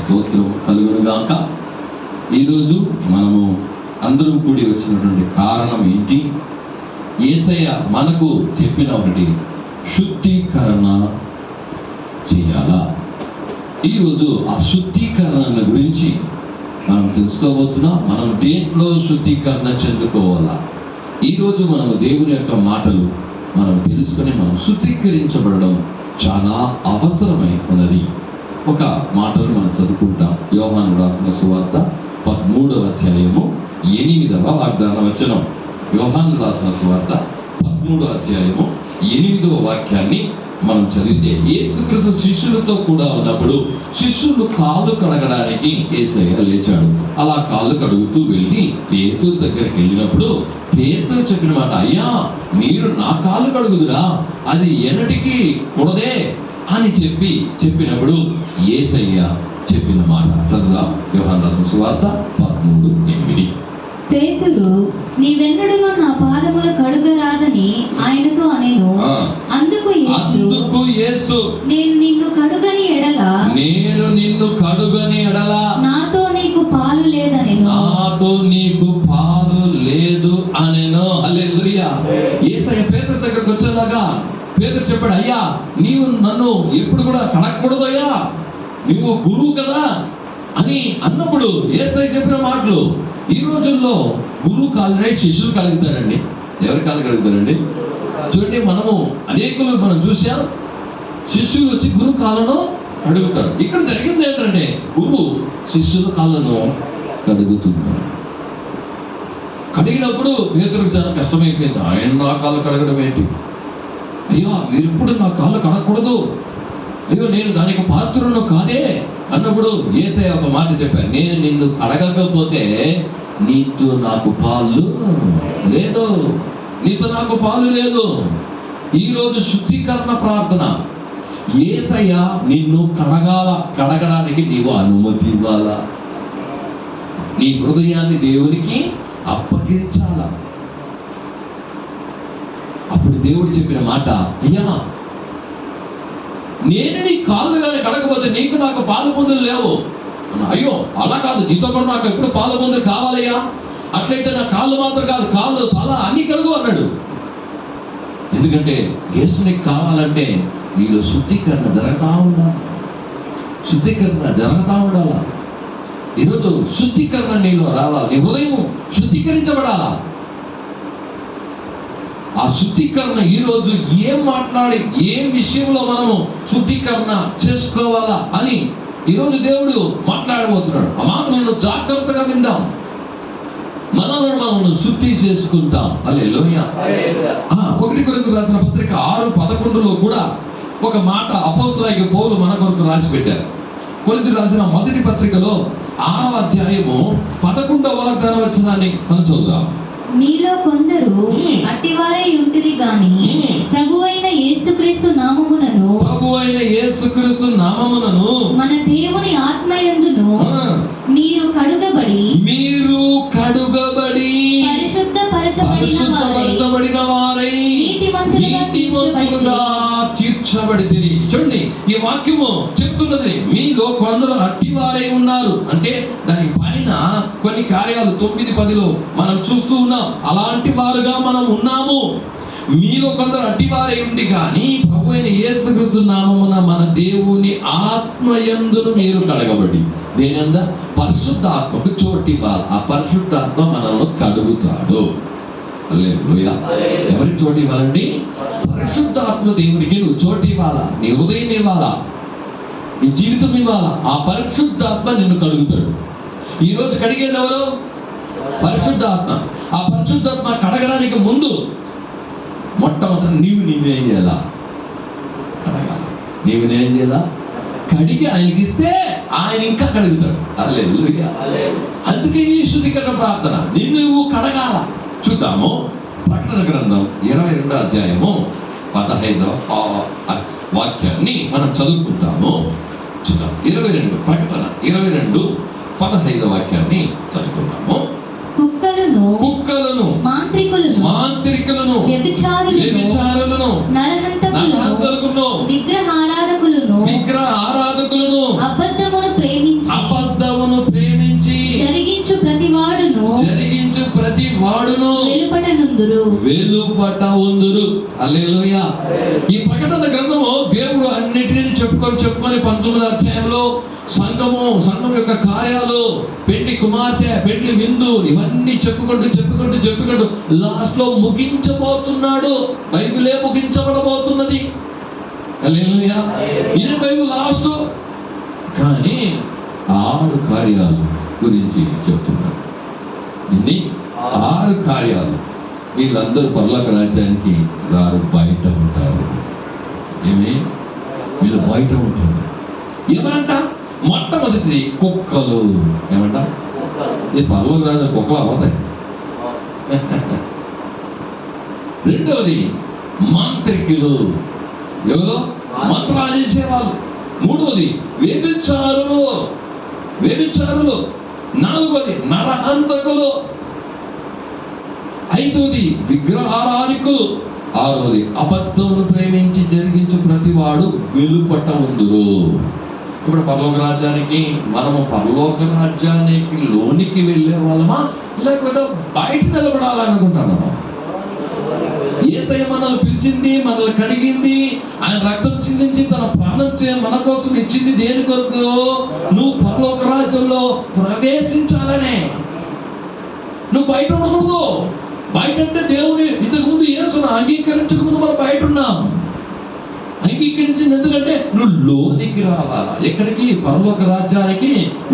స్తోత్రం కలుగును గాక. ఈరోజు మనము అందరూ కూడి వచ్చినటువంటి కారణం ఏంటి? యేసయ్య మనకు చెప్పిన ఒకటి, శుద్ధీకరణ చేయాలా. ఈరోజు ఆ శుద్ధీకరణ గురించి మనం తెలుసుకోబోతున్నాం. మనం దేంట్లో శుద్ధీకరణ చెందుకోవాలా? ఈరోజు మనము దేవుని యొక్క మాటలు మనం తెలుసుకొని మనం శుద్ధీకరించబడడం చాలా అవసరమై ఉన్నది. ఒక మాటలు మనం చదువుకుంటాం. యోహాను రాసిన సువార్త 13వ అధ్యాయము 8వ వాగ్దాన వచనం. యోహాను రాసిన సువార్త 13వ అధ్యాయము 8వ వాక్యాన్ని మనం చదివితే, యేసుక్రీస్తు శిష్యులతో కూడా ఉన్నప్పుడు శిష్యులు కాళ్ళు కడగడానికి యేసయ్య లేచాడు. అలా కాళ్ళు కడుగుతూ వెళ్ళి పేతురు దగ్గరికి వెళ్ళినప్పుడు పేతురు చెప్పిన మాట, అయ్యా మీరు నా కాళ్ళు కడుగుదురా, అది ఎన్నటికీ కూడదే అని చెప్పినప్పుడు యేసయ్య చెప్పిన మాట చదువుదాం. యోహాను రాసిన సువార్త 13:8. పేతురు, నీవెన్నడూనూ నా పాదములు కడుగరాదని ఆయనతో అనెను. అందుకు యేసు, నేను నిన్ను కడుగని ఎడల నాతో నీకు పాలు లేదు అనెను. హల్లెలూయా. యేసయ్య పేతురు దగ్గరకు వచ్చేలాగా పేతురు చెప్పాడు, అయ్యా నీవు నన్ను ఎప్పుడు కూడా కడగకూడదయ్యా, నువ్వు గురువు కదా అని అన్నప్పుడు యేసయ్య చెప్పిన మాటలు. ఈ రోజుల్లో గురువు కాళ్ళనే శిష్యులు కడుగుతారండి. ఎవరి కాళ్ళు కడుగుతారండి? చూడండి, మనము అనేకులు మనం చూసాం, శిష్యులు వచ్చి గురువు కాళ్ళను కడుగుతారు. ఇక్కడ జరిగింది ఏంటంటే, గురువు శిష్యుల కాళ్ళను కడుగుతున్నారు. కడిగినప్పుడు పేతురుకు చాలా కష్టమైపోయింది. ఆయన నా కాళ్ళు కడగడం ఏంటి? అయ్యా మీరు ఎప్పుడు నా కాళ్ళు కడగకూడదు, అయ్యో నేను దానికి పాత్రను కాదే అన్నప్పుడు యేసయ్య ఒక మాట చెప్పారు, నేను నిన్ను కడగకపోతే నీతో నాకు పాలు లేదు. ఈరోజు శుద్ధీకరణ ప్రార్థన. యేసయ్య నిన్ను కడగడానికి నీవు అనుమతి ఇవ్వాలా? నీ హృదయాన్ని దేవునికి అప్పగించాలా? అప్పుడు దేవుడు చెప్పిన మాట, అయ్యా నేను నీ కాళ్ళు కానీ కడగకపోతే నీకు నాకు పాలు పొందులు లేవు. అయ్యో అలా కాదు, నీతో కూడా నాకు ఎప్పుడు పాలు పొందులు కావాలయ్యా. అట్లయితే నా కాళ్ళు మాత్రం కాదు, కాళ్ళు తల అన్ని కడుగు అన్నాడు. ఎందుకంటే యేసుని కావాలంటే నీలో శుద్ధీకరణ జరుగుతూ ఉండాలా. ఈరోజు శుద్ధీకరణ నీలో రావాలి. నీ హృదయం శుద్ధీకరించబడాలా. ఆ శుద్ధీకరణ ఈరోజు ఏం మాట్లాడి ఏం విషయంలో మనము శుద్ధీకరణ చేసుకోవాలా అని ఈరోజు దేవుడు మాట్లాడబోతున్నాడు. ఆ మాటలను జాగ్రత్తగా విందాం. మనల్ని శుద్ధి చేసుకుంటాం. హల్లెలూయా. 1 కొరింథీయులకు రాసిన పత్రిక 6:11లో కూడా ఒక మాట అపోస్తలుడైన పౌలు మన కొరకు రాసి పెట్టారు. కొరింథీయులకు రాసిన మొదటి పత్రికలో 6వ అధ్యాయము 11వ వాగ్దాన వచనాన్ని మనం చదువుదాం. మీలో కొందరు అట్టివారై ఉంటిరి గాని ప్రభువైన యేసుక్రీస్తు నామమునను మన దేవుని ఆత్మయందును మీరు కడుగబడి పరిశుద్ధపరచబడిన వారై నీతిమంతులుగా తీర్చబడితిరి. చూడండి, ఈ వాక్యము చెప్తున్నది మీలో కొందరు అట్టివారై ఉన్నారు అంటే దాని పైన కొన్ని కార్యాలు 9-10లో మనం చూస్తూ ఉన్నాం. అలాంటి వారుగా మనం ఉన్నాము. మీలో కొందరు అట్టివారై ఉండి కానీ ప్రభు అయిన యేసుక్రీస్తు నామమున మన దేవుని ఆత్మయందును మీరు కడగబడి, దేనింద పరిశుద్ధాత్మకు చోటు ఇవ్వాలి. ఆ పరిశుద్ధాత్మ మనల్ని కడుగుతాడు. హల్లెలూయా. ఎవరికి చోటు ఇవ్వాలండి? పరిశుద్ధాత్మ దేవునికి నువ్వు చోటు ఇవ్వాలా, నీ హృదయం ఇవ్వాలా, నీ జీవితం ఇవ్వాలా. ఆ పరిశుద్ధాత్మ నిన్ను కడుగుతాడు. ఈరోజు కడిగేది ఎవరు? పరిశుద్ధాత్మ. ఆ పరిశుద్ధాత్మ కడగడానికి ముందు మొట్టమొదటి నీవేం చేయాలా? కడగాల. నీవేం చేయాలా? కడిగి ఆయనకి ఇస్తే ఆయన ఇంకా కడుగుతాడు. హల్లెలూయా. అందుకే ఈ శుద్ధీకరణ ప్రార్థన. నిన్ను నువ్వు కడగాల. చూద్దాము. ప్రకటన గ్రంథం 22వ అధ్యాయము 15వ వాక్యాన్ని మనం చదువుకుంటాము. చూద్దాం. 22 ప్రకటన 22:15 వాక్యాన్ని చదువుకుంటాము. కుక్కలను మాంత్రికులను వ్యభిచారులను నరహంతకులను విగ్రహారాధకులను అబద్ధమును వెలుపట ఉందురు. హల్లెలూయా. ఈ ప్రకటన గ్రంథము దేవుడు అన్నిటినీ చెప్పుకొని 19వ అధ్యాయంలో సంఘం యొక్క కార్యాలు, పెండ్లి కుమార్తె, పెండ్లి విందు, ఇవన్నీ చెప్పుకుంటూ లాస్ట్ లో ముగించబోతున్నాడు. బైబిలే ముగించబడబోతున్నది. హల్లెలూయా. ఇదే బైబిల్ లాస్ట్. కానీ 6 కార్యాలు గురించి చెప్తున్నాడు. ఇన్ని 6 కార్యాలు. వీళ్ళందరూ పరలోక రాజ్యానికి రారు, బయట ఉంటారు. వీళ్ళు బయట ఉంటారు. ఏమంట? మొట్టమొదటిది కుక్కలు. ఏమంట? ఈ పరలోక రాజ్యానికి కుక్కలు అవుతాయి. రెండవది మాంత్రికులు. ఎవరు? మంత్రాలు చేసేవాళ్ళు. మూడవది వ్యభిచారులు. నాలుగవది నరహంతకులు. ఐదవది విగ్రహారాధికులు. ఆరవది అబద్ధమును ప్రేమించి జరిగించు ప్రతివాడు వెలుపట ఉందురు. ఇప్పుడు పరలోక రాజ్యానికి లోనికి వెళ్ళే వాళ్ళమా, లేకపోతే బయట నిలబడాలనుకుంటున్నామా? యేసయ్య మనల్ని పిలిచింది, మనల్ని కడిగింది, ఆయన రక్తం చిందించి తన ప్రాణం మన కోసం ఇచ్చింది దేని కొరకు? నువ్వు పరలోక రాజ్యంలో ప్రవేశించాలనే. నువ్వు బయట ఉండకూడదు. బయట అంటే దేవుని ఇంతకుముందు యేసును అంగీకరించక ముందు మనం బయట ఉన్నాం. అంగీకరించింది ఎందుకంటే నువ్వు లోనికి రావాలా. ఎక్కడికి? పరలోక రాజ్యానికి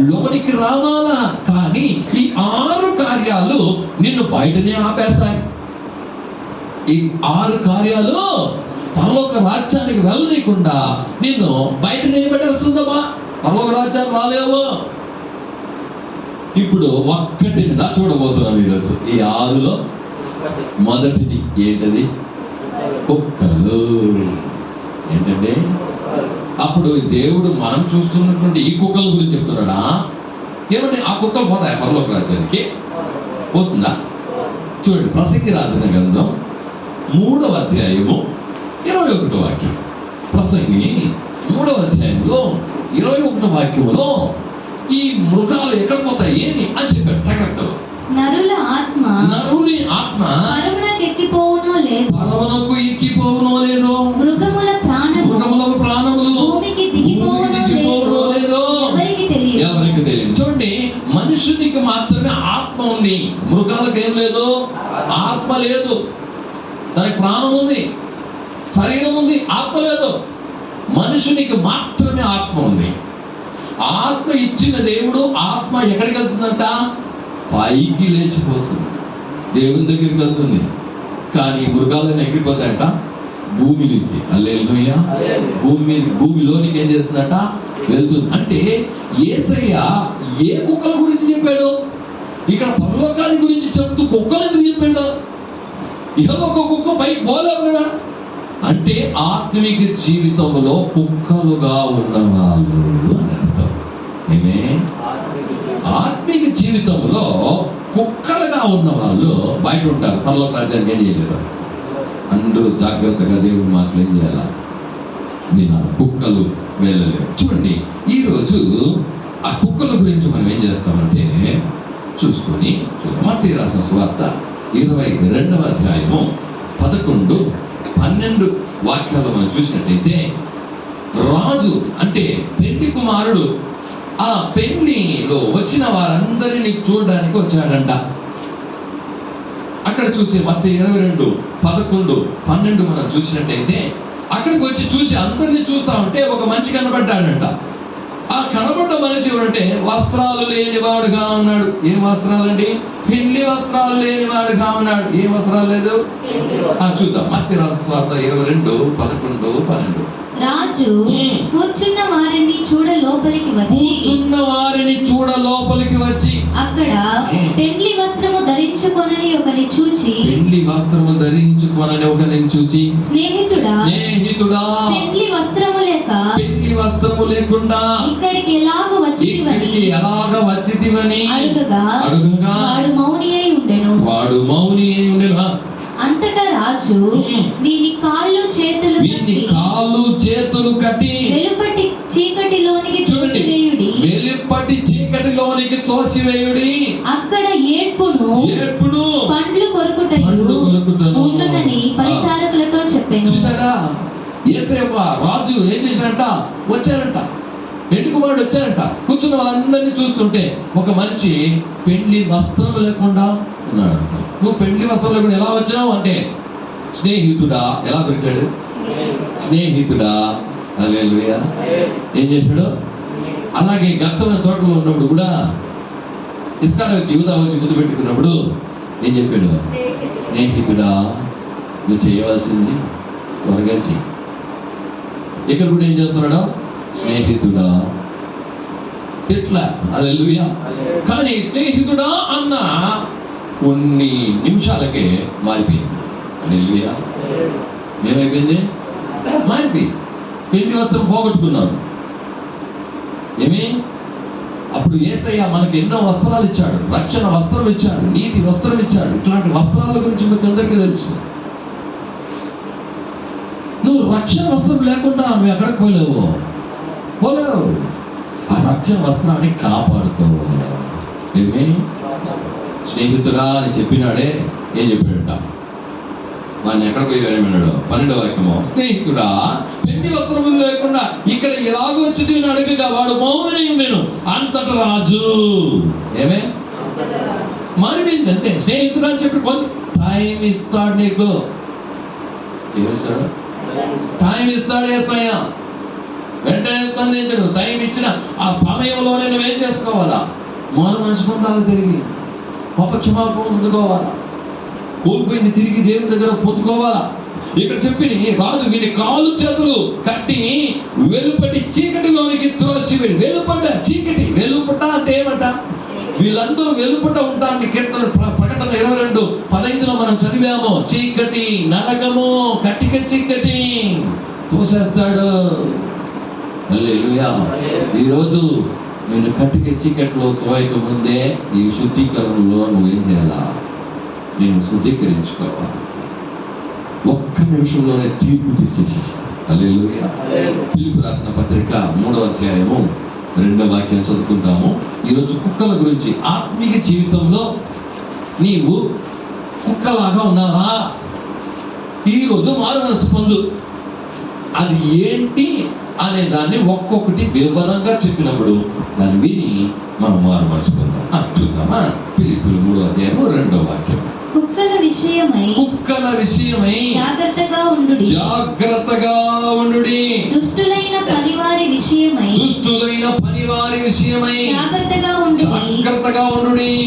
లోనికి రావాలా. కానీ ఈ 6 కార్యాలు నిన్ను బయటనే ఆపేస్తాయి. ఈ 6 కార్యాలు పరలోక రాజ్యానికి వెళ్ళనీయకుండా నిన్ను బయటనే పెట్టేస్తుందమ్మా. పరలోక రాజ్యానికి రాలేవు. ఇప్పుడు ఒక్కటిని చూడబోతున్నాం ఈరోజు. ఈ 6లో మొదటిది ఏంటది? కుక్కలు. ఏంటంటే అప్పుడు దేవుడు మనం చూస్తున్నటువంటి ఈ కుక్కల గురించి చెప్తున్నాడా? ఏమంటే ఆ కుక్కలు పోతాయి పరలోక రాజ్యానికి? పోతుందా? చూడండి, ప్రసంగి రాసిన గ్రంథం 3వ అధ్యాయము 21వ వాక్యం. ప్రసంగి 3వ అధ్యాయంలో 21వ వాక్యములో ఈ మృగాలు ఎక్కడ పోతాయి ఏమి అని చెప్పాడు. ప్రకటనలో నరుని ఆత్మ పరమునకు ఎక్కిపోవునో లేదో, మృగముల ప్రాణములు భూమికి దిగిపోవునో లేదో ఎవరికి తెలియదు. చూడండి, మనుషునికి మాత్రమే ఆత్మ ఉంది, మృగాలకు ఏం లేదు, ఆత్మ లేదు. దానికి ప్రాణం ఉంది, శరీరం ఉంది, ఆత్మ లేదు. మనుషునికి మాత్రమే ఆత్మ ఉంది. ఆత్మ ఇచ్చిన దేవుడు ఆత్మ ఎక్కడికి వెళ్తుందంట? పైకి లేచిపోతుంది, దేవుని దగ్గరికి వెళ్తుంది. కానీ మృగాలను ఎక్కిపోతాయంట భూమిలోకి. హల్లెలూయా. భూమిలోనికి ఏం చేస్తుందంట? వెళ్తుంది. అంటే యేసయ్య ఏ కుక్కల గురించి చెప్పాడు? ఇక్కడ పరలోకాన్ని గురించి చెప్తూ కుక్కలు ఎందుకు చెప్పాడు? ఇహలోక కుక్క పైకి పోలేవు కదా. అంటే ఆత్మిక జీవితంలో కుక్కలుగా ఉన్నవాళ్ళు అని అర్థం. ఆత్మిక జీవితంలో కుక్కలుగా ఉన్న వాళ్ళు బయట ఉంటారు, పరలోక రాజ్యానికి ఏం చేయలేరు. అందరూ జాగ్రత్తగా దేవుని మాటలు ఏం చేయాలా? వినాలి. కుక్కలు వెళ్ళలేరు. చూడండి, ఈరోజు ఆ కుక్కల గురించి మనం ఏం చేస్తామంటే చూసుకొని మత్తయి రాసిన సువార్త 22వ అధ్యాయము 11, 12 వాక్యాలు మనం చూసినట్టయితే, రాజు అంటే పెండ్లి కుమారుడు ఆ పెండ్లిలో వచ్చిన వారందరినీ చూడడానికి వచ్చాడంట. అక్కడ చూసి మత్తయి 22, 11, 12 మనం చూసినట్టయితే, అక్కడికి వచ్చి చూసి అందరినీ చూస్తా ఉంటే ఒక మనిషి కనబడ్డాడంట. ఆ కనబడ్డ మనిషి ఎవరంటే వస్త్రాలు లేనివాడుగా ఉన్నాడు. ఏం వస్త్రాలండి? పెళ్లి వస్త్రాలు లేనివాడుగా ఉన్నాడు. ఏం వస్త్రాలు లేదు? చూద్దాం. మత్తయి రాసిన సువార్త 22, 11, 12. రాజు కూర్చున్న వారిని చూడ లోపలికి వచ్చి అక్కడ పెండ్లి వస్త్రము ధరించుకొనని ఒకరిని చూచి స్నేహితుడా పెండ్లి వస్త్రము లేకుండా ఇక్కడికి ఎలాగ వచ్చితివని అడుగగా వాడు మౌని అయి ఉండెను. అంతటా రాజు వీని కాళ్ళు చేతులు కట్టి వెలుపటి చీకటిలోనికి తోసివేయుడి. అక్కడ ఏడ్పును పండ్లు కొరుకుటయు యేసయ్య రాజు ఏం చేశారంట, వచ్చారంట, పెళ్లి కుమారుడు వచ్చారంట. కూర్చున్న వాళ్ళందరినీ చూస్తుంటే ఒక మనిషి పెళ్లి వస్త్రం లేకుండా ఉన్నాడంట. నువ్వు పెళ్లి వస్త్రం లేకుండా ఎలా వచ్చినావు అంటే, స్నేహితుడా. ఎలా పిలిచాడు? స్నేహితుడా. హల్లెలూయా. ఏం చేశాడు? అలాగే గచ్చమైన తోటలో ఉన్నప్పుడు కూడా ఇస్కారియోతు యూదా వచ్చి ముద్దు పెట్టుకున్నప్పుడు ఏం చెప్పాడు? స్నేహితుడా, నువ్వు చేయవలసింది త్వరగా చెయ్యి. ఇక్కడ కూడా ఏం చేస్తున్నాడు? స్నేహితుడా. తిట్ల. హల్లెలూయా. కానీ స్నేహితుడా అన్న కొన్ని నిమిషాలకే మారిపోయింది. హల్లెలూయా. ఏమైపోయింది? మారిపోయింది. పెళ్లి వస్త్రం పోగొట్టుకున్నారు. ఏమి? అప్పుడు యేసయ్య మనకి ఎన్నో వస్త్రాలు ఇచ్చాడు. రక్షణ వస్త్రం ఇచ్చాడు, నీతి వస్త్రం ఇచ్చాడు. ఇట్లాంటి వస్త్రాల గురించి మీకు అందరికీ తెలుసు. నువ్వు రక్షణ వస్త్రం లేకుండా నువ్వు ఎక్కడికి పోలేవు. ఆ రక్షణ వస్త్రాన్ని కాపాడుకోవాలి. ఏమి? స్నేహితుడా అని చెప్పినాడే. ఏం చెప్పాడట? వాడిని ఎక్కడ పోయి వెళ్ళమన్నాడు? 12వ వాక్యము. స్నేహితుడా, పెళ్లి వస్త్రములు లేకుండా ఇక్కడ ఎలాగో వచ్చింది అని అడగగా వాడు మౌనమై ఉండెను. అంతట రాజు ఏమే మారిపోయింది అంతే. స్నేహితుడు అని చెప్పి కొంత టైం ఇస్తాడు నీకు. ఏమిస్తాడు? టైం ఇస్తాడు యేసయ్య. వెంటనే స్పందించడు. టైం ఇచ్చిన ఆ సమయంలోనే నువ్వేం చేసుకోవాలా? మారు మనసు పొందాలి, తిరిగి పాప క్షమాపణ పొందుకోవాలా, కోల్పోయింది తిరిగి దేవుని దగ్గర పొందుకోవాలా. ఇక్కడ చెప్పి రాజు వీడి కాళ్ళు చేతులు కట్టి వెలుపటి చీకటిలోనికి త్రోసివేడి. వెలుపట చీకటి. వెలుపట అంటే ఏమంట? వీళ్ళందరూ వెలుపట ఉంటారని కీర్తన ప్రకటన 22:15 మనం చదివాము. చీకటి, నరకము, కటిక చీకటి తోసేస్తాడు. హల్లెలూయా. ఈరోజు నేను కటిక చీకట్లో తోయక ముందే ఈ శుద్ధీకరణలో నువ్వేం చేయాలా? నేను శుద్ధీకరించుకోవాలి. ఒక్క నిమిషంలోనే తీర్పు తెచ్చేసేసాడు. హల్లెలూయా. ఫిలిప్పీయులకు రాసిన పత్రిక 3వ అధ్యాయము 2వ వాక్యం చదువుకుంటాము. ఈరోజు కుక్కల గురించి. ఆత్మీయ జీవితంలో నీవు కుక్కలాగా ఉన్నావా? ఈరోజు మారు మనసు పొందు. అది ఏంటి అనే దాన్ని ఒక్కొక్కటి వివరంగా చెప్పినప్పుడు దాన్ని విని మనం మారు మనసు పొందాం. చూద్దామా? ఫిలిప్పీయులు 3వ అధ్యాయము 2వ వాక్యం. కుక్కల విషయమై జాగ్రత్తగా ఉండుడి. దుష్టులైన పనివారి విషయమై జాగ్రత్తగా ఉండుడి.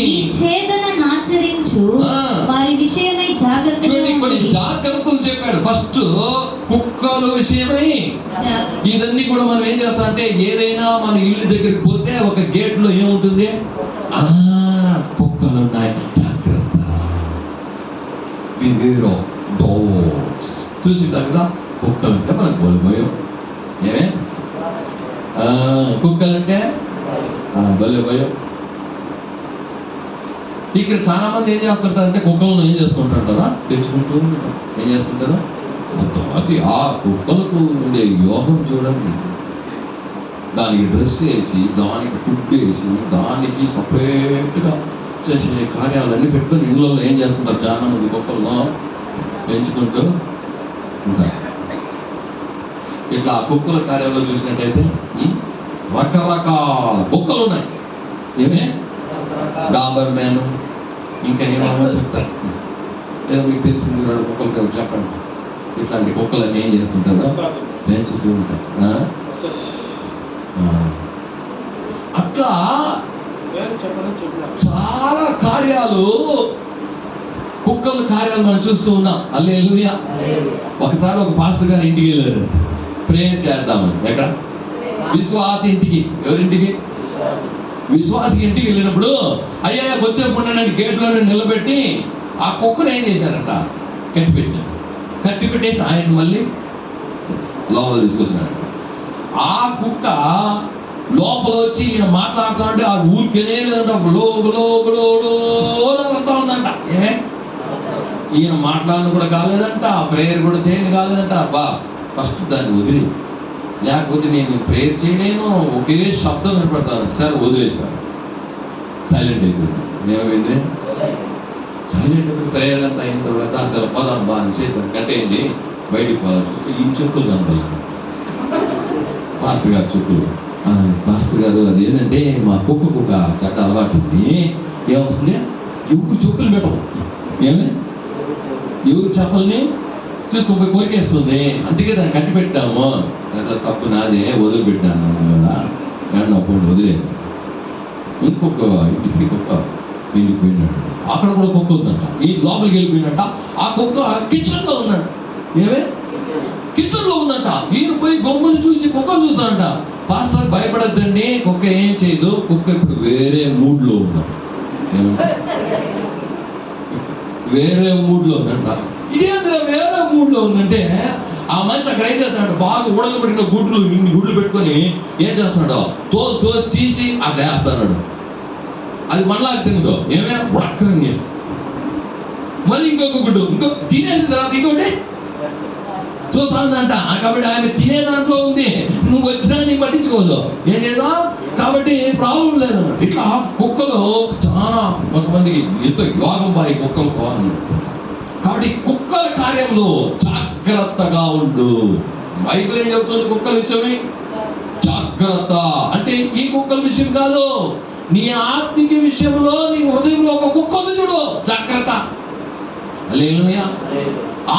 ఈ ఛేదనను ఆచరించు వారి విషయమై జాగ్రత్తగా కొన్ని జాగ్రత్తలు చెప్పాడు. ఫస్ట్ కుక్కల విషయమై. ఇదన్నీ కూడా మనం ఏం చేస్తామంటే, ఏదైనా మన ఇల్లు దగ్గరికి పోతే ఒక గేట్ లో ఏముంటుంది? కుక్కలు ఉన్నాయి, beware of dogs. చూసింటాం కదా, కుక్కలంటే మనకు భయం. ఏమే? కుక్కలంటే భలే భయం. ఇక్కడ చాలా మంది ఏం చేస్తుంటారంటే కుక్కలను ఏం చేసుకుంటుంటారా? తెచ్చుకుంటూ ఉంటారు. ఏం చేస్తుంటారు? అది ఆ కుక్కలకు ఉండే యోగం చూడండి. దానికి డ్రెస్ వేసి, దానికి ఫుడ్ వేసి, దానికి సపరేట్గా చేసే కార్యాలన్నీ పెట్టుకొని ఇంట్లో ఏం చేస్తుంటారు? చాలా మంది కుక్కలను పెంచుకుంటూ ఉంటారు. ఇట్లా ఆ కుక్కల కార్యాల్లో చూసినట్టయితే రకరకాల కుక్కలు ఉన్నాయి. ఏమే? డాబర్ మ్యాన్, ఇంకా ఏమో చెప్తారు. ఏదో మీకు తెలిసింది 2 కుక్కలు చెప్పండి. ఇట్లాంటి కుక్కలన్నీ ఏం చేస్తుంటారో పెంచుతూ ఉంటారు. అట్లా చాలా కార్యాలు, కుక్కల కార్యాలు మనం చూస్తూ ఉన్నాం. హల్లెలూయా. ఒకసారి ఒక పాస్టర్ గారు ఇంటికి వెళ్ళారు ప్రేయర్ చేద్దామని. ఎక్కడ? విశ్వాస ఇంటికి. ఎవరింటికి? విశ్వాస ఇంటికి వెళ్ళినప్పుడు అయ్యా వచ్చేప్పుడు నన్ను గేట్లో నిలబెట్టి ఆ కుక్కను ఏం చేశారంట? కట్టిపెట్టేసి ఆయన మళ్ళీ లోపల తీసుకొచ్చినాడు. ఆ కుక్క లోపల వచ్చి ఈయన మాట్లాడుతానంటే ఆ ఊరికేనే లేదంట, వస్తా ఉందంట. ఏమే? ఈయన మాట్లాడను కూడా కాలేదంట, ఆ ప్రేయర్ కూడా చేయని కాలేదంట. ఫస్ట్ దాన్ని వదిలి, లేకపోతే నేను ప్రేయర్ చేయలేను, ఒకే శబ్దం వినపడతాను. సార్ వదిలేసారు. సైలెంట్ అయిపోయింది. ఏమైంది? సైలెంట్ అయిపోయింది. ప్రేయర్ అంతా అయిన తర్వాత అసలు పోదాం అని చెప్పాను. కట్టేయండి బయటికి పోవాలి చూస్తే ఈ చెప్పులు కనపడాలి. పాస్టర్ గారు చెప్పులు. పాస్టర్ గారు అదేంటంటే మా కుక్కకు ఒక చెడ్డ అలవాటు ఉంది. ఏమొస్తుంది, ఎవరు చెప్పులు పెట్టరు. ఏమే ఎవరు చెప్పల్ని చూసుకోపోయి కొరికేస్తుంది. అందుకే దాన్ని కట్టి పెట్టాము. సరే తప్పు నాదే, వదిలిపెట్టాను కదా, అప్పుడు వదిలేదు. ఇంకొక ఇంటికి కుక్క వీళ్ళకి పోయినట్టు, అక్కడ కూడా కుక్క ఉందంట. ఈ లోపలికి వెళ్ళిపోయినట్ట. ఆ కుక్క కిచెన్ లో ఉందంట. ఏమే కిచెన్ లో ఉందంట. ఈయన పోయి బొమ్మలు చూసి కుక్కను చూస్తాడంట. పాస్టర్ భయపడద్దండి, కుక్క ఏం చేయదు, కుక్క ఇప్పుడు వేరే మూడ్ లో ఉందంట. వేరే మూడ్ లో ఉందంట. ఇదేంద్ర వేరే మూడ్ లో ఉందంటే, ఆ మనిషి అక్కడ ఏం చేస్తున్నాడు, బాగా ఉడకబెట్టిన గుడ్లు, ఇన్ని గుడ్లు పెట్టుకొని ఏం చేస్తున్నాడు, తోసి తీసి అట్లా వేస్తున్నాడు. అది మళ్ళీ తిందో ఏమే ఉడక్కని చేస్తుంది. మళ్ళీ ఇంకొక గుడ్డు తినేసిన తర్వాత ఇంకోటి చూస్తా ఉందంట. కాబట్టి ఆమె తినే దాంట్లో ఉంది, నువ్వు వచ్చినా నీకు పట్టించుకోదు, ఏం చేద్దాం. కాబట్టి ప్రాబ్లం లేదు. ఇట్లా కుక్కలు చాలా కొంతమందికి ఎంతో యోగం బాయి కుక్కలు పోవాలి. కాబట్టి కుక్కల కార్యంలో జాగ్రత్తగా ఉండు. బైబిల్ ఏం చెప్తుంది కుక్కల విషయమే? జాగ్రత్త అంటే ఈ కుక్కల విషయం కాదు, నీ ఆత్మిక విషయంలో నీ హృదయంలో ఒక కుక్క ఉంది చూడు, జాగ్రత్త. హల్లెలూయా.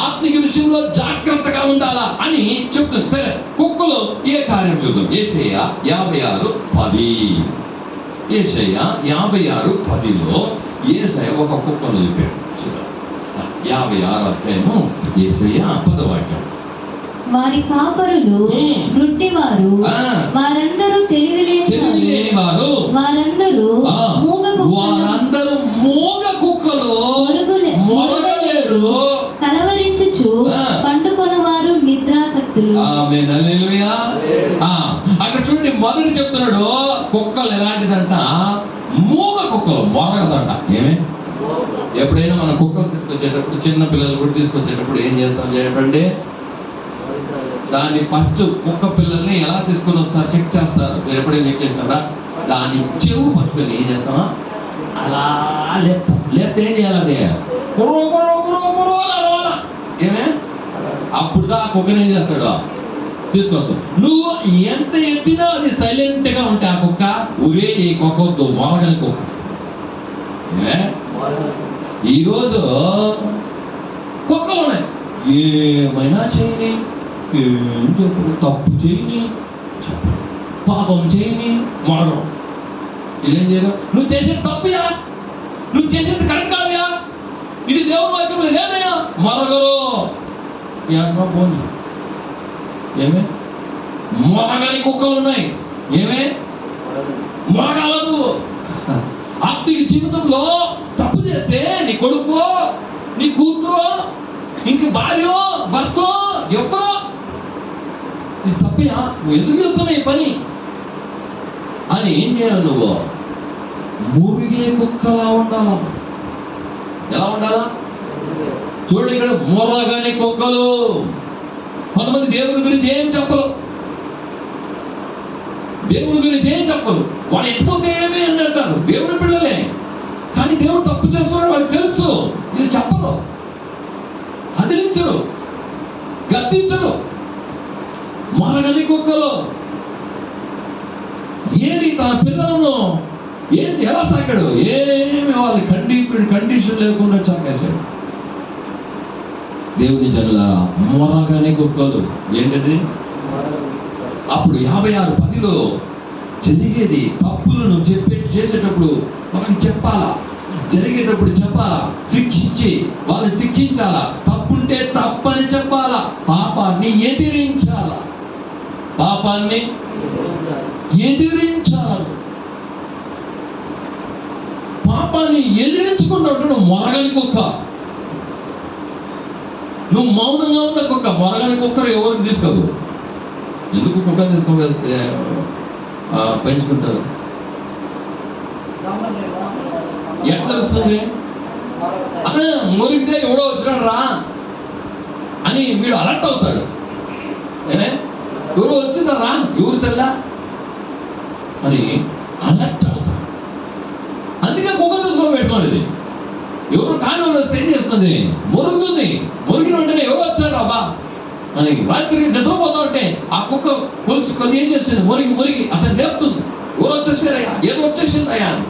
ఆత్మిక విషయంలో జాగ్రత్తగా ఉండాలా అని చెప్తుంది. సరే, కుక్కలు ఏ కార్యం చూద్దాం. యేషయా 56:10. యేషయా 56:10లో యేషయా ఒక కుక్కను చెప్పాడు. చూద్దాం. 56 యేషయా 10వ వాక్యం. వారి కాపరులు గుడ్డివారు, వారందరూ తెలివిలేని వారు, వారందరూ మూగ కుక్కలు, మొరగలేరు, కలవరించుచు పండుకొనవారు నిద్రాసక్తులు. ఆమేన్. హల్లెలూయా. అక్కడ చూడండి, మొదటి చెప్తున్నాడు కుక్కలు ఎలాంటిదంట, మూగ కుక్కలు, మొరగదంట. ఏమే ఎప్పుడైనా మన కుక్కలు తీసుకొచ్చేటప్పుడు, చిన్న పిల్లలు కూడా తీసుకొచ్చేటప్పుడు ఏం చేస్తాం చెప్పండి, దాన్ని ఫస్ట్ కుక్క పిల్లల్ని ఎలా తీసుకొని వస్తారు, చెక్ చేస్తారు. మీరు ఎప్పుడైనా చెక్ చేస్తారా? దాని చెవు పట్టుకొని ఏం చేస్తామా, అలా లేకపోతే ఏం చేయాలంటే ఏమే అప్పుడు దా కుక్కని ఏం చేస్తాడు, తీసుకొస్తావు. నువ్వు ఎంత ఎత్తినా అది సైలెంట్ గా ఉంటే ఆ కుక్క, ఒరే ఈ కుక్క వద్దు, మొరగని కుక్క. ఈరోజు కుక్కలు ఉన్నాయి, ఏమైనా చేయని, ఏం చెప్పు, తప్పు చేయని, పాపం చేయని, మొరగం. వీళ్ళేం చేయరు, నువ్వు చేసేది తప్పుయా, నువ్వు చేసేది కరెక్ట్ కాదయా, ఇది దేవుని వాక్యం లేదయా, మొరగరు. పోనీ ఏమే మొరగని కుక్కలు ఉన్నాయి. ఏమే మొరగాల నువ్వు. ఆత్మీయ జీవితంలో తప్పు చేస్తే నీ కొడుకు, నీ కూతురు, ఇంక భార్యో, భర్తో, ఎవరో నీ తప్పయా, నువ్వు ఎందుకు చేస్తున్నావు ఈ పని అని ఏం చేయాలి, నువ్వు మురిగే కుక్కలా ఉండాలా. ఎలా ఉండాలా చూడండి, ఇక్కడ మొరగని కుక్కలు. కొంతమంది దేవుడి గురించి ఏం చెప్పరు, దేవుడి గురించి ఏం చెప్పరు. వాడు ఎట్టిపోతే ఏమీ అని అంటారు, దేవుడి పిల్లలే, కానీ దేవుడు తప్పు చేస్తున్నాడు వాళ్ళకి తెలుసు. ఇది చెప్పరు, అదిలించరు, గద్దించరు. మొరగని కుక్కలు. ఏలి తన పిల్లలను ఎలా సాకాడు, ఏమి వాళ్ళ కండిషన్ లేకుండా చాకేశాడు. దేవుని జనులారా, మొరగని కుక్కలు ఏంటండి. అప్పుడు 56:10లో జరిగేది తప్పులను చేసేటప్పుడు వాళ్ళకి చెప్పాలా, జరిగేటప్పుడు చెప్పాలా, శిక్షించి వాళ్ళని శిక్షించాలా, తప్పుంటే తప్పని చెప్పాలా, పాపాన్ని ఎదిరించాలా, పాపాన్ని ఎదిరించాలి. పాపాన్ని ఎదిరించుకుంటూ నువ్వు మొరగని కుక్క, నువ్వు మౌనంగా ఉన్న కుక్క. మొరగని కుక్కరు ఎవరికి తీసుకోదు. ఎందుకు కుక్క తీసుకోగలిగితే పెంచుకుంటారు, ఎట్లా తెలుస్తుంది? మురిగితే ఎవడో వచ్చినాడు రా అని వీడు అలర్ట్ అవుతాడు. ఎవరో వచ్చిందా, ఎవరు తెల్లా అని అలర్ట్ అవుతాడు. అందుకే కుక్క తీసుకొని పెట్టుకోండి. ఎవరు కాని వస్తే ఏం చేస్తుంది, మురుగుతుంది. మురిగిన వెంటనే ఎవరు వచ్చారు అబ్బా అని రాత్రి నిద్రపోతా ఉంటే ఆ కుక్క కొలుసుకొని ఏం చేసింది, మురిగి అతను లేపుతుంది. ఎవరు వచ్చేసారయ్యా, ఏదో వచ్చేసిందయ్యా అని.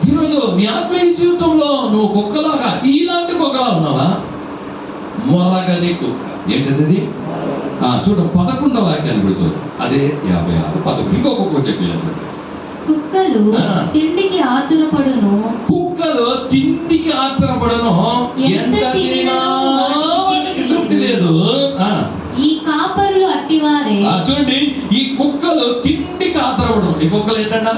ఈరోజు నీ ఆత్మీయ జీవితంలో నువ్వు కుక్కలాగా ఇలాంటి కుక్కలా ఉన్నావా? మొరగని కుక్క. ఏంటది? చూడ 11వ వాక్యాన్ని కూడా చూడు. అదే 56 11 ఇంకో కుక్క చెప్పినట్లు. కుక్కలు తిండికి ఆతురపడును, కుక్కలు తిండికి ఆతురపడును, ఎంత తినా వాటికి తృప్తి లేదు. ఈ కాపరులు అట్టివారే. చూడండి, ఈ కుక్కలు తిండికి ఆతురపడును. ఈ కుక్కలు ఏంటన్నా,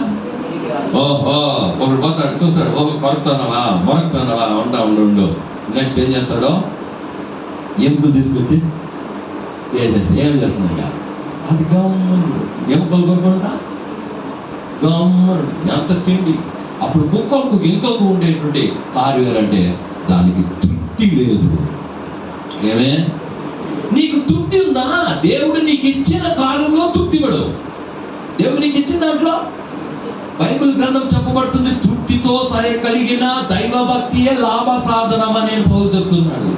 ఓహో ఒకడు పోతాడు చూస్తాడు, ఓహో కొరుకుతున్నావా మొరకుతున్నావా, ఉండు. నెక్స్ట్ ఏం చేస్తాడో, ఎముకలు తీసుకొచ్చి ఏం చేస్తున్నాయా, అది గమ్మడు ఎముకలు కొనుక్కుంటా గమ్మడు ఎంత తిండి. అప్పుడు కుక్కకు ఇంకొక ఉండేటువంటి కార్యం అంటే దానికి తృప్తి లేదు. ఏమే, నీకు తృప్తి ఉందా? దేవుడు నీకు ఇచ్చిన కాలంలో తృప్తి పడు. దేవుడు నీకు ఇచ్చిన దాంట్లో బైబిల్ గ్రంథం చెప్పబడుతుంది, తృప్తితో కలిగిన దైవభక్తియే లాభ సాధనం అని పౌలు చెప్తున్నాడు.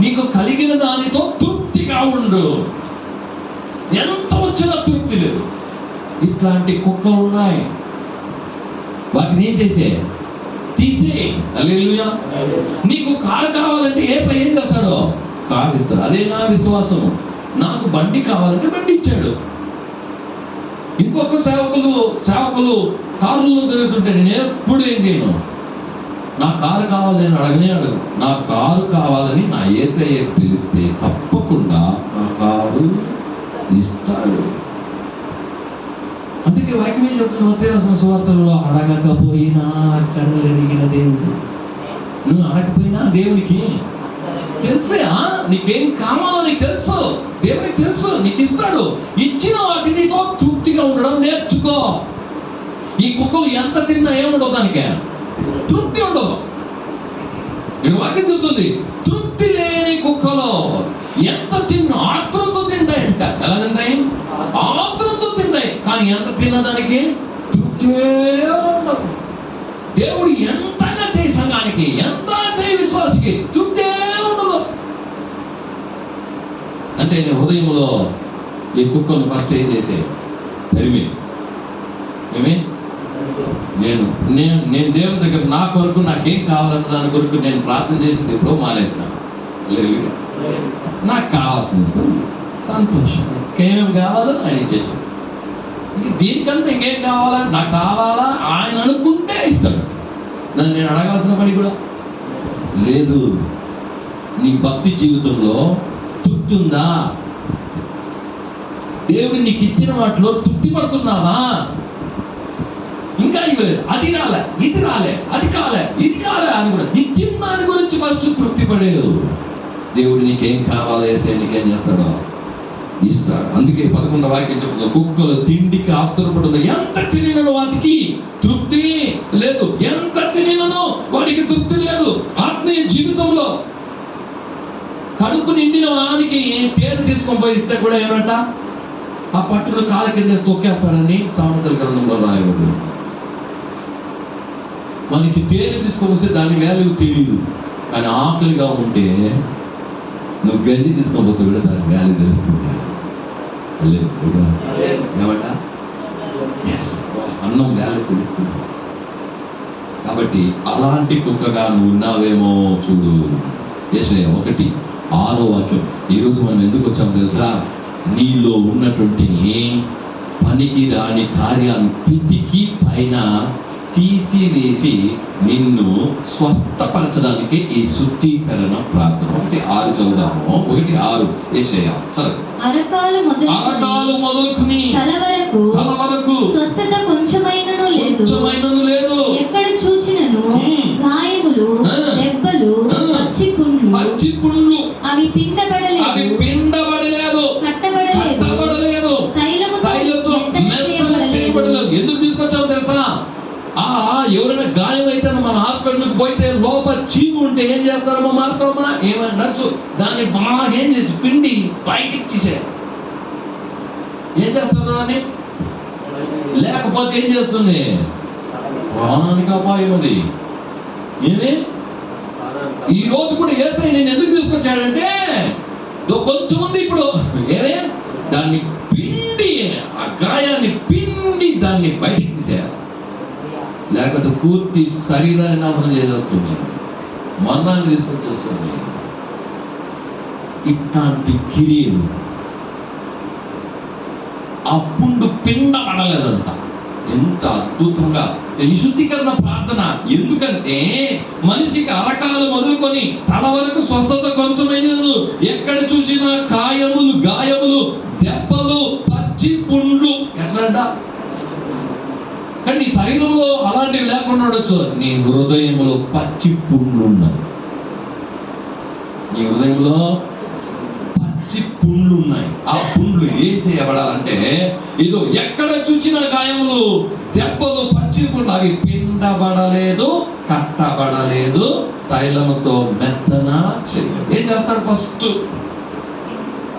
నీకు కలిగిన దానితో తృప్తిగా ఉండు. ఎంత వచ్చినా తృప్తి లేదు. ఇట్లాంటి కుక్కలు ఉన్నాయి. వాటిని ఏం చేసే, తీసే. హల్లెలూయా. నీకు కారు కావాలంటే యేసయ్య ఏం చేస్తాడో, కారు ఇస్తాడు. అదే నా విశ్వాసము. నాకు బండి కావాలంటే బండి ఇచ్చాడు. ఇంకొక సేవకులు కారులో తిరుగుతుంటే నేను ఎప్పుడు ఏం చేయను, నా కారు కావాలని అడగను. నా కారు కావాలని నా యేసయ్యకు తెలిస్తే తప్పకుండా నా కారు ఇస్తాడు. అందుకే వాక్యం ఏం చెప్తుంది మత్తయి రాసిన సువార్తలలో, అడగకపోయినా కనులెరిగిన దేవుడు. నువ్వు అడగకపోయినా దేవునికి తెలుసా, నీకేం కావాలో నీకు తెలుసు, దేవునికి తెలుసు, నీకు ఇస్తాడు. ఇచ్చిన వాటినితో తృప్తిగా ఉండడం నేర్చుకో. ఈ కుక్కలు ఎంత తిన్నా ఏముండవు, దానికే తృప్తి ఉండదు. నేను వాక్యం చెప్తుంది, తృప్తి లేని కుక్కలు ఎంత తిన్నా ఆత్రంతో తింటాయంట. ఎలా తింటాయి? ఆత్రంతో తింటాయి. కానీ ఎంత తిన్నదానికి తృప్తే ఉండదు. దేవుడు ఎంతగా చేయి సంఘానికి, ఎంత చేయి విశ్వాసికి, తృప్తే ఉండదు. అంటే నేను హృదయంలో ఈ కుక్కను ఫస్ట్ ఏం చేసే తరిమి, నేను దేవుని దగ్గర నా కొరకు నాకేం కావాలన్న దాని కొరకు నేను ప్రార్థన చేసింది ఎప్పుడో మానేసిన. నాకు కావాల్సింది సంతోషం, ఇంకేం కావాలో ఆయన ఇచ్చేసాడు. దీనికంతా ఇంకేం కావాలా, నాకు కావాలా ఆయన అనుకుంటే ఇస్తాడు. దాన్ని నేను అడగాల్సిన పని కూడా లేదు. నీ భక్తి జీవితంలో తృప్తి ఉందా? దేవుడు నీకు ఇచ్చిన వాటిలో తృప్తి పడుతున్నావా? ఇంకా ఇవ్వలేదు, అది రాలే, ఇది రాలే, అది కాలే, ఇది కాలే అని కూడా ఇచ్చిన దాని గురించి ఫస్ట్ తృప్తి పడేదు. దేవుడు నీకేం కావాలో వేసే నీకేం చేస్తాడో ఇస్తాడు. అందుకే 11వ వాక్యం చెప్తుంది, కుక్కలు తిండికి ఆతురపడును, ఎంత తినినను వాటికి తృప్తి లేదు. ఎంత తినినను వాటికి తృప్తి లేదు. ఆత్మీయ జీవితంలో కడుపు నిండిన వానికి తేనె తీసుకొని పోయి ఇస్తే కూడా ఏమంట, ఆ పట్టును కాళ్ళ కింద తొక్కేస్తాడని సామెతల గ్రంథంలో రాయబడింది. మనకి తేనె తీసుకొని వస్తే దాని వాల్యూ తెలియదు, కానీ ఆకలిగా ఉంటే నువ్వు గంజి తీసుకొని పోతే కూడా దాని వాల్యూ తెలుస్తుంది. ఏమంట, అన్నం వాల్యూ తెలుస్తుంది. కాబట్టి అలాంటి కుక్కగా నువ్వు ఉన్నావేమో చూడు. యెషయా 1:6 వాక్యం. ఈరోజు మనం ఎందుకు వచ్చామో తెలుసా? నీలో ఉన్నటువంటి పనికి రాని కార్యాన్ని పితికి పైన తీసివేసి నిన్ను స్వస్థపరచడానికి ఈ శుద్ధీకరణ ప్రార్థన. 1:6 చదువుదాము. 1:6 యెషయా. అరకాలు మొదలుకొని తల వరకు స్వస్థత కొంచెమైనను లేదు. ఎక్కడ చూచినను గాయములు, దెబ్బలు, పచ్చి పుండ్లు, అవి పిండబడలేదు, కట్టబడలేదు, తైలముతో మెత్తగా చేయబడలేదు. ఎందుకు తీసుకొచ్చావు తెలుసా? ఎవరైనా గాయం అయితే మన హాస్పిటల్కి పోతే లోపల చీము ఉంటే ఏం చేస్తారమ్మా, మారుతామా, ఏమైనా నర్సు దాన్ని బాగా ఏం చేసి పిండి బయటికి తీసారు. ఏం చేస్తారు అని, లేకపోతే ఏం చేస్తుంది, ప్రాణానికి అపాయం అది. ఈ రోజు కూడా యేసయ్య నేను ఎందుకు తీసుకొచ్చాడంటే కొంచెం ఉంది ఇప్పుడు, ఏమే దాన్ని పిండి, ఆ గాయాన్ని పిండి దాన్ని బయటికి తీసేయాలి, లేకపోతే పూర్తి శరీరాన్ని నాశనం చేసేస్తుంది, మరణాన్ని తీసుకొచ్చేస్తుంది. ఇట్లాంటి క్రియలు ఆ పుండు పిండ పడలేదంట. ఎంత అద్భుతంగా ఈ శుద్ధీకరణ ప్రార్థన. ఎందుకంటే మనిషికి అరకాలు మొదలుకొని తల వరకు స్వస్థత కొంచెమైనదు. ఎక్కడ చూసినా కాయములు, గాయములు, దెబ్బలు, పచ్చి పుండ్లు. ఎట్లంట? కానీ నీ శరీరంలో అలాంటివి లేకుండా ఉండొచ్చు, నీ హృదయంలో పచ్చి పుండ్లు ఉన్నాయి. నీ హృదయంలో పచ్చి పుండ్లు ఉన్నాయి. ఆ పుండ్లు ఏం చేయబడాలంటే, ఇదో ఎక్కడ చూచిన గాయములు, దెబ్బలు, పచ్చి పుండ్లు, అవి పిండబడలేదు, కట్టబడలేదు, తైలముతో మెత్తన చేయలేదు. ఏం చేస్తాడు?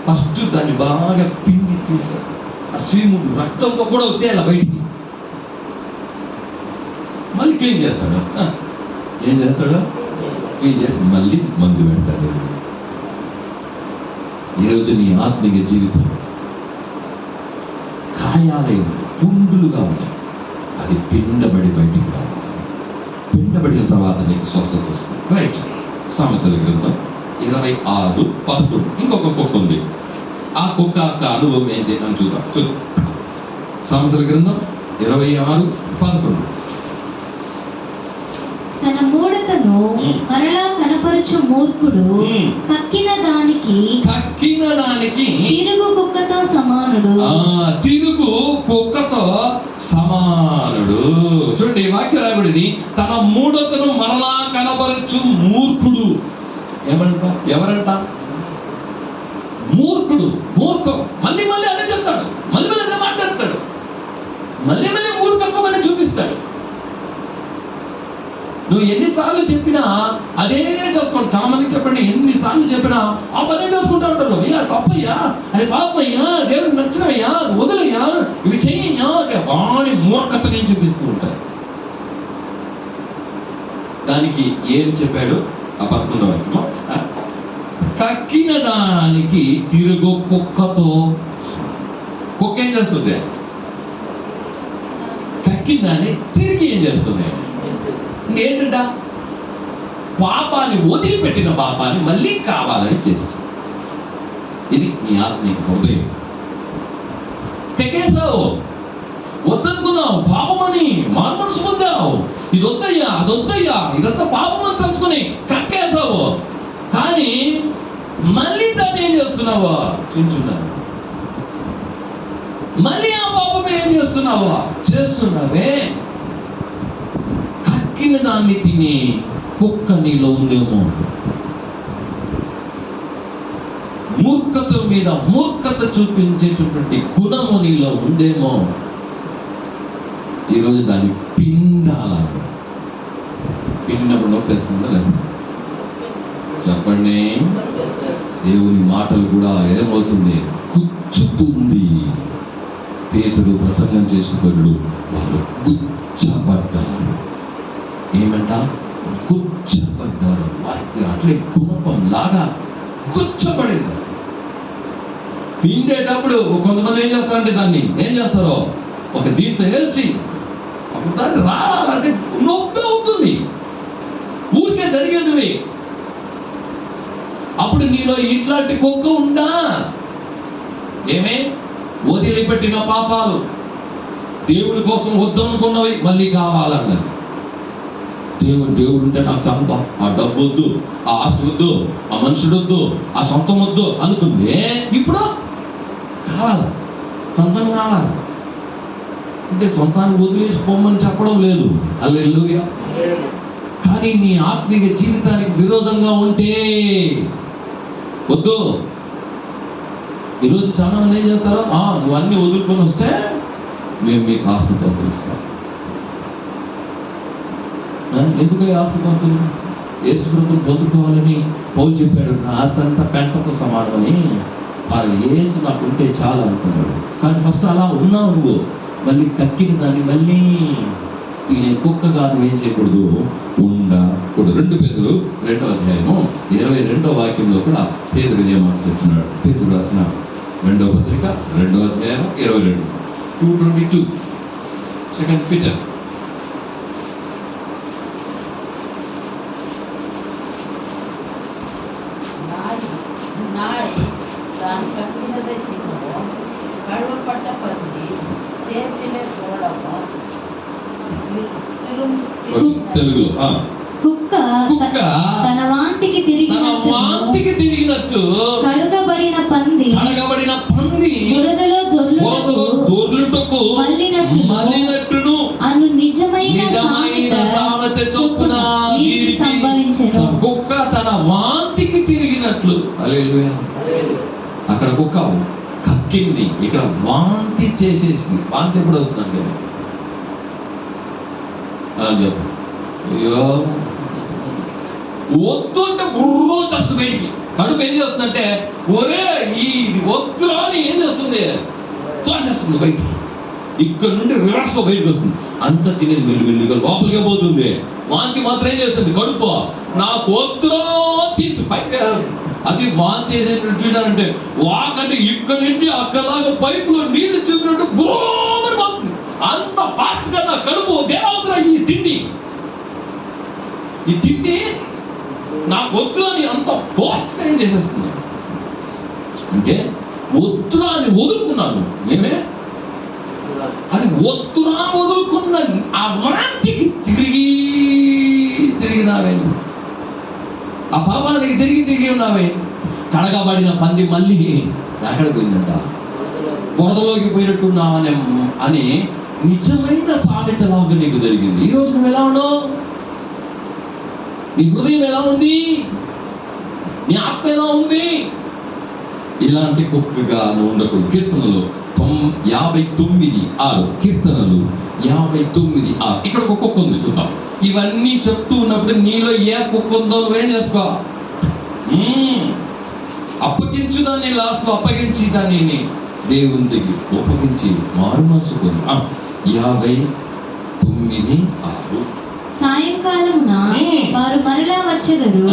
ఫస్ట్ దాన్ని బాగా పిండి తీస్తాడు. ఆ సీముడు రక్తంతో కూడా వచ్చేయాలి బయటికి. మళ్ళీ క్లీన్ చేస్తాడు. ఏం చేస్తాడు? క్లీన్ చేసి మళ్ళీ మందు పెడతాడు. ఈరోజు నీ ఆత్మీయ జీవితం కాయాలై పుండులుగా ఉన్నాయి. అది పిండబడి బయటికి రావాలి. పిండబడిన తర్వాత నీకు స్వస్థత వస్తుంది. రైట్. సామెతల గ్రంథం 26:11. ఇంకొక కుక్క ఉంది. ఆ కుక్క అనుభవం ఏం చేయాలని చూద్దాం. సామెతల గ్రంథం 26:11. తన మూఢతను మరలా కనపరచు మూర్ఖుడు కక్కిన దానికి తిరుగు కుక్కతో సమానుడు. తిరుగు కుక్కతో సమానుడు. చూడండి, ఈ వాక్యం రాయబడింది, తన మూఢతను మరలా కనపరచు మూర్ఖుడు. ఏమంట? ఎవరంట? మూర్ఖుడు. మూర్ఖం. మళ్ళీ అదే చెప్తాడు, మళ్ళీ అదే మాట్లాడతాడు, మళ్ళీ మూర్ఖత్వం అని చూపిస్తాడు. నువ్వు ఎన్నిసార్లు చెప్పినా అదే చేసుకోండి. చాలా మందికి చెప్పండి, ఎన్నిసార్లు చెప్పినా ఆ పనే చేసుకుంటూ ఉంటారు. అయ్యా తప్పయ్యా, అది పాపయ్యా, దేవుడికి నచ్చినవయ్యా, వదిలయ్యా, ఇవి చెయ్యయ్యా, వాడి మూర్ఖతని చూపిస్తూ ఉంటారు. దానికి ఏం చెప్పాడు? ఆ 11వ వాక్యంలో, కక్కిన దానికి తిరుగు కుక్కతో. కుక్క ఏం చేస్తుంది? కక్కిన దాన్ని తిరిగి ఏం చేస్తుంది? ఏంటంట? పాపాన్ని వదిలిపెట్టిన పాపాన్ని మళ్ళీ కావాలని చేస్తుంది. ఇది నీ ఆత్మీయ హృదయం. తెగేసావు, వద్దనుకున్నావు, పాపమని మనసు పొందావు, ఇది వద్దయ్యా, అది వద్దయ్యా, ఇదంతా పాపం అని తెలుసుకుని కక్కేసావు. కానీ మళ్ళీ దాన్ని ఏం చేస్తున్నావో తింటున్నావు. మళ్ళీ ఆ పాపం ఏం చేస్తున్నావే. కక్కిన దాన్ని తిని కుక్క నీలో ఉందేమో. మూర్ఖత మీద మూర్ఖత చూపించేటటువంటి గుణము నీలో ఉందేమో. ఈరోజు దాన్ని పిండాలని. పిండినప్పుడు నొప్పేస్తుందా లేదా? చెప్పండి. దేవుని మాటలు కూడా ఏమవుతుంది? గుచ్చుతుంది. పేతురు ప్రసంగం చేసినప్పుడు వాళ్ళు గుచ్చబడ్డారు. ఏమంట? గుచ్చబడ్డారు. వారికి అట్లే గుణపం లాగా గుచ్చబడింది. పిండేటప్పుడు కొంతమంది ఏం చేస్తారంటే దాన్ని ఏం చేస్తారో ఒక దీంతో వేసి అప్పుడు దాన్ని రావాలంటే నొప్పి అవుతుంది. ఊరికే జరిగేది. అప్పుడు నీలో ఇట్లాంటి కుక్క ఉందా? ఏమే? వదిలిపెట్టిన పాపాలు, దేవుడి కోసం వద్దనుకున్నవి మళ్ళీ కావాలన్నది. దేవుడు ఉంటే నాకు చంప, ఆ డబ్బు వద్దు, ఆ ఆస్తి వద్దు, ఆ మనుషుడు వద్దు, ఆ సొంతం వద్దు అనుకుంటే ఇప్పుడు కావాలి, సొంతం కావాలి. అంటే సొంతాన్ని వదిలేసి పొమ్మని చెప్పడం లేదు. హల్లెలూయా. కానీ నీ ఆత్మీయ జీవితానికి విరోధంగా ఉంటే వద్దు. ఈరోజు చాలా మంది ఏం చేస్తారో, నువ్వు అన్ని వదులుకొని వస్తే మేము మీకు ఆస్తిపాస్తులు ఇస్తాం. ఎందుకు ఆస్తిపాస్తులు? యేసు ప్రభువుని పొందుకోవాలని పౌలు చెప్పాడు. నా ఆస్తి అంతా పెంటతో సమానమని. మరి యేసు నాకుంటే చాలా అనుకున్నాడు. కానీ ఫస్ట్ అలా ఉన్నావు నువ్వు. మళ్ళీ కక్కిన దాన్ని మళ్ళీ తినే కుక్కగా నువ్వేం చేయకూడదు, ఉండకూడదు. 2 పేతురు 2వ అధ్యాయము 22వ వాక్యంలో కూడా పేతురు ఇదే మాట చెప్తున్నాడు. పేతురు రాసిన 2వ పత్రిక 2వ అధ్యాయం 22, 2:22. 2 పీటర్. நாளை தான் கட்டினதை தின்னவும் கழுவப்பட்ட பகுதி சேற்றிலே போடவும் తెలుగులో కుక్క కుక్క తన వాంతికి తన వాంతికి తిరిగినట్టు కడగబడిన పంది బురదలో దొర్లుటకు మళ్ళినట్టును అను నిజమైన సామెత చొప్పున సంభవించెను. కుక్క తన వాంతికి తిరిగినట్లు. హల్లెలూయా. అక్కడ కుక్క కక్కింది, ఇక్కడ వాంతి చేసేసింది. వాంతి ఎప్పుడు వస్తుందండి? అయ్యో వద్దుంటే గుర్రు చస్తుంది బయటికి. కడుపు ఏం చేస్తుందంటే, ఒరే ఈ వద్దురా అని ఏం చేస్తుంది, తోసేస్తుంది బయటికి. ఇక్కడ నుండి రివర్స్ లో బయటకు వస్తుంది. అంత తినేది మెల్లిమెల్లిగా లోపలికే పోతుంది. వాంతి మాత్రం ఏం చేస్తుంది, కడుపు నాకు వద్దురా తీసి పైకి. అది వాంతి చేసేటట్టు చూసారంటే వాకంటే ఇక్కడ నుండి అక్కలాగా పైపులో నీళ్లు చూపినట్టు బోమని పోతుంది. అంత ఫాస్ట్ గా నా కడుపు దేవతరా ఈ తిండి నాకు వద్దురా అని అంత ఫోర్స్ గా ఏం చేసేస్తుంది అంటే, వద్దురా అని వదులుకున్నాను మేమే. అది వద్దురా వదులుకున్న ఆ వాంతికి తిరిగినావే, ఆ పాపానికి తిరిగి ఉన్నావే. కడగబడిన పంది మళ్ళీ ఎక్కడ పోయిందంట, బురదలోకి పోయినట్టున్నావని అని నిజమైన సామెతలాగా నీకు జరిగింది. ఈరోజు నువ్వు ఎలా ఉన్నావు? నీ హృదయం ఎలా ఉంది? నీ ఆత్మ ఎలా ఉంది? ఇలాంటి కుక్కగా నువ్వు ఉండకూడదు. కీర్తనలు 59:6. కీర్తనలు 59:6. ఇక్కడ ఒక కుక్క ఉంది, చూద్దాం. ఇవన్నీ చెప్తూ ఉన్నప్పుడు నీలో ఏ కుక్క ఉందో నువ్వేం చేసుకో, అప్పగించు దాన్ని. లాస్ట్ లో అప్పగించి దాన్ని దేవుని దగ్గర అప్పగించి మారు మనసుకొని. 59:6. సాయంకాలమున వారు మరలా వచ్చెదరు,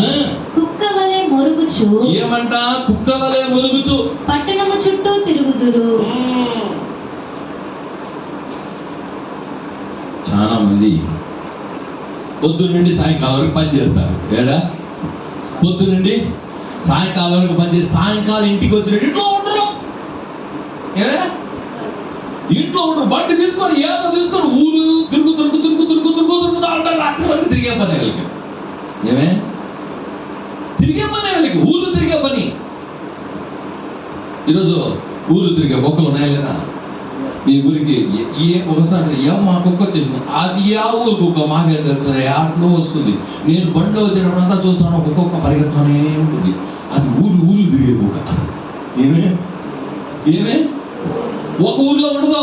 కుక్క వలె మొరుగుచు. ఏమంట? కుక్క వలె మొరుగుచు పట్టణము చుట్టూ తిరుగుదురు. చాలా మంది పొద్దు నుండి సాయంకాలం వరకు పని చేస్తారు. ఏడా పొద్దు నుండి సాయంకాలం వరకు పని చేసి సాయంకాలం ఇంటికి వచ్చిన ఇంట్లో ఉండరు. ఇంట్లో ఉండరు. బండి తీసుకొని ఏదో తీసుకొని ఊరు తిరుగుతా ఉంటారు. రాత్రి వరకు తిరిగే పని వాళ్ళకి. ఏమే తిరిగే పని వాళ్ళకి, ఊళ్ళు తిరిగే పని. ఈరోజు ఊళ్ళు తిరిగే కుక్కలు ఉన్నాయా లేదా? మీ ఊరికి ఒకసారి మా కుక్క వచ్చేసింది. అది ఆ ఊరు కుక్క మాకే తెలుసు, ఆటలో వస్తుంది. నేను బండిలో వచ్చినప్పుడు అంతా చూస్తున్నాను, ఒక కుక్క పరిగెత్తానే ఉంటుంది. అది ఊళ్ళు తిరిగే కుక్క. ఏమే ఒక ఊర్లో ఉండదో,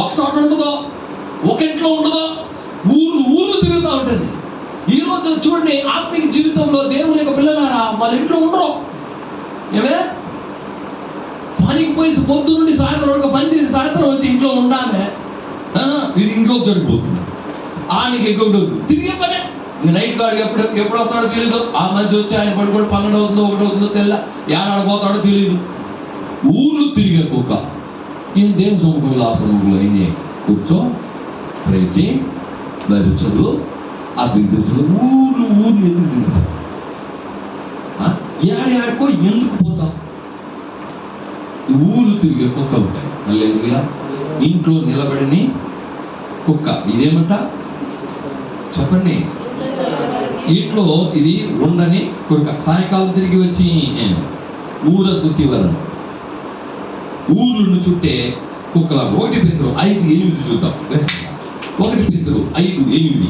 ఒక చోట ఉండదో, ఒక ఇంట్లో ఉండదో, ఊర్లు తిరుగుతూ ఉంటుంది. ఈరోజు చూడండి, ఆత్మిక జీవితంలో దేవుని యొక్క పిల్లలారా వాళ్ళ ఇంట్లో ఉండరు. ఏమే పనికి పోయి పొద్దు నుండి సాయంత్రం వరకు పని చేసి సాయంత్రం వచ్చి ఇంట్లో ఉండామే, ఇది ఇంకొక జరిగిపోతుంది. ఆయనకి ఇంకొకటి తిరిగే పనే. నైట్ గాడికి ఎప్పుడు వస్తాడో తెలియదు. ఆ మనిషి వచ్చి ఆయన పడుకోవడం 12 అవుతుందో 1 అవుతుందో తెల్ల ఏడాడిపోతాడో తెలియదు. ఊర్లు తిరిగే కుక్క. ఏం దేవుని సముఖంలో ఆ సముఖంలో ఏంటి? కూర్చో, ప్రేచి, భరించడు, అభివృద్ధులు. ఊర్లు ఎందుకు తిరుగుతాం? ఏడాడికో ఎందుకు పోతాం? ఊర్లు తిరిగే కుక్క ఉంటాయి. హల్లెలూయా. ఇంట్లో నిలబడిని కుక్క. ఇదేమంట చెప్పండి? ఇంట్లో ఇది ఉండని కుక్క. సాయంకాలం తిరిగి వచ్చి ఊర సుత్తివరం ఊర్లను చుట్టే కుక్కల. 1 పేతురు 5:8 చూద్దాం. 1 పేతురు 5:8.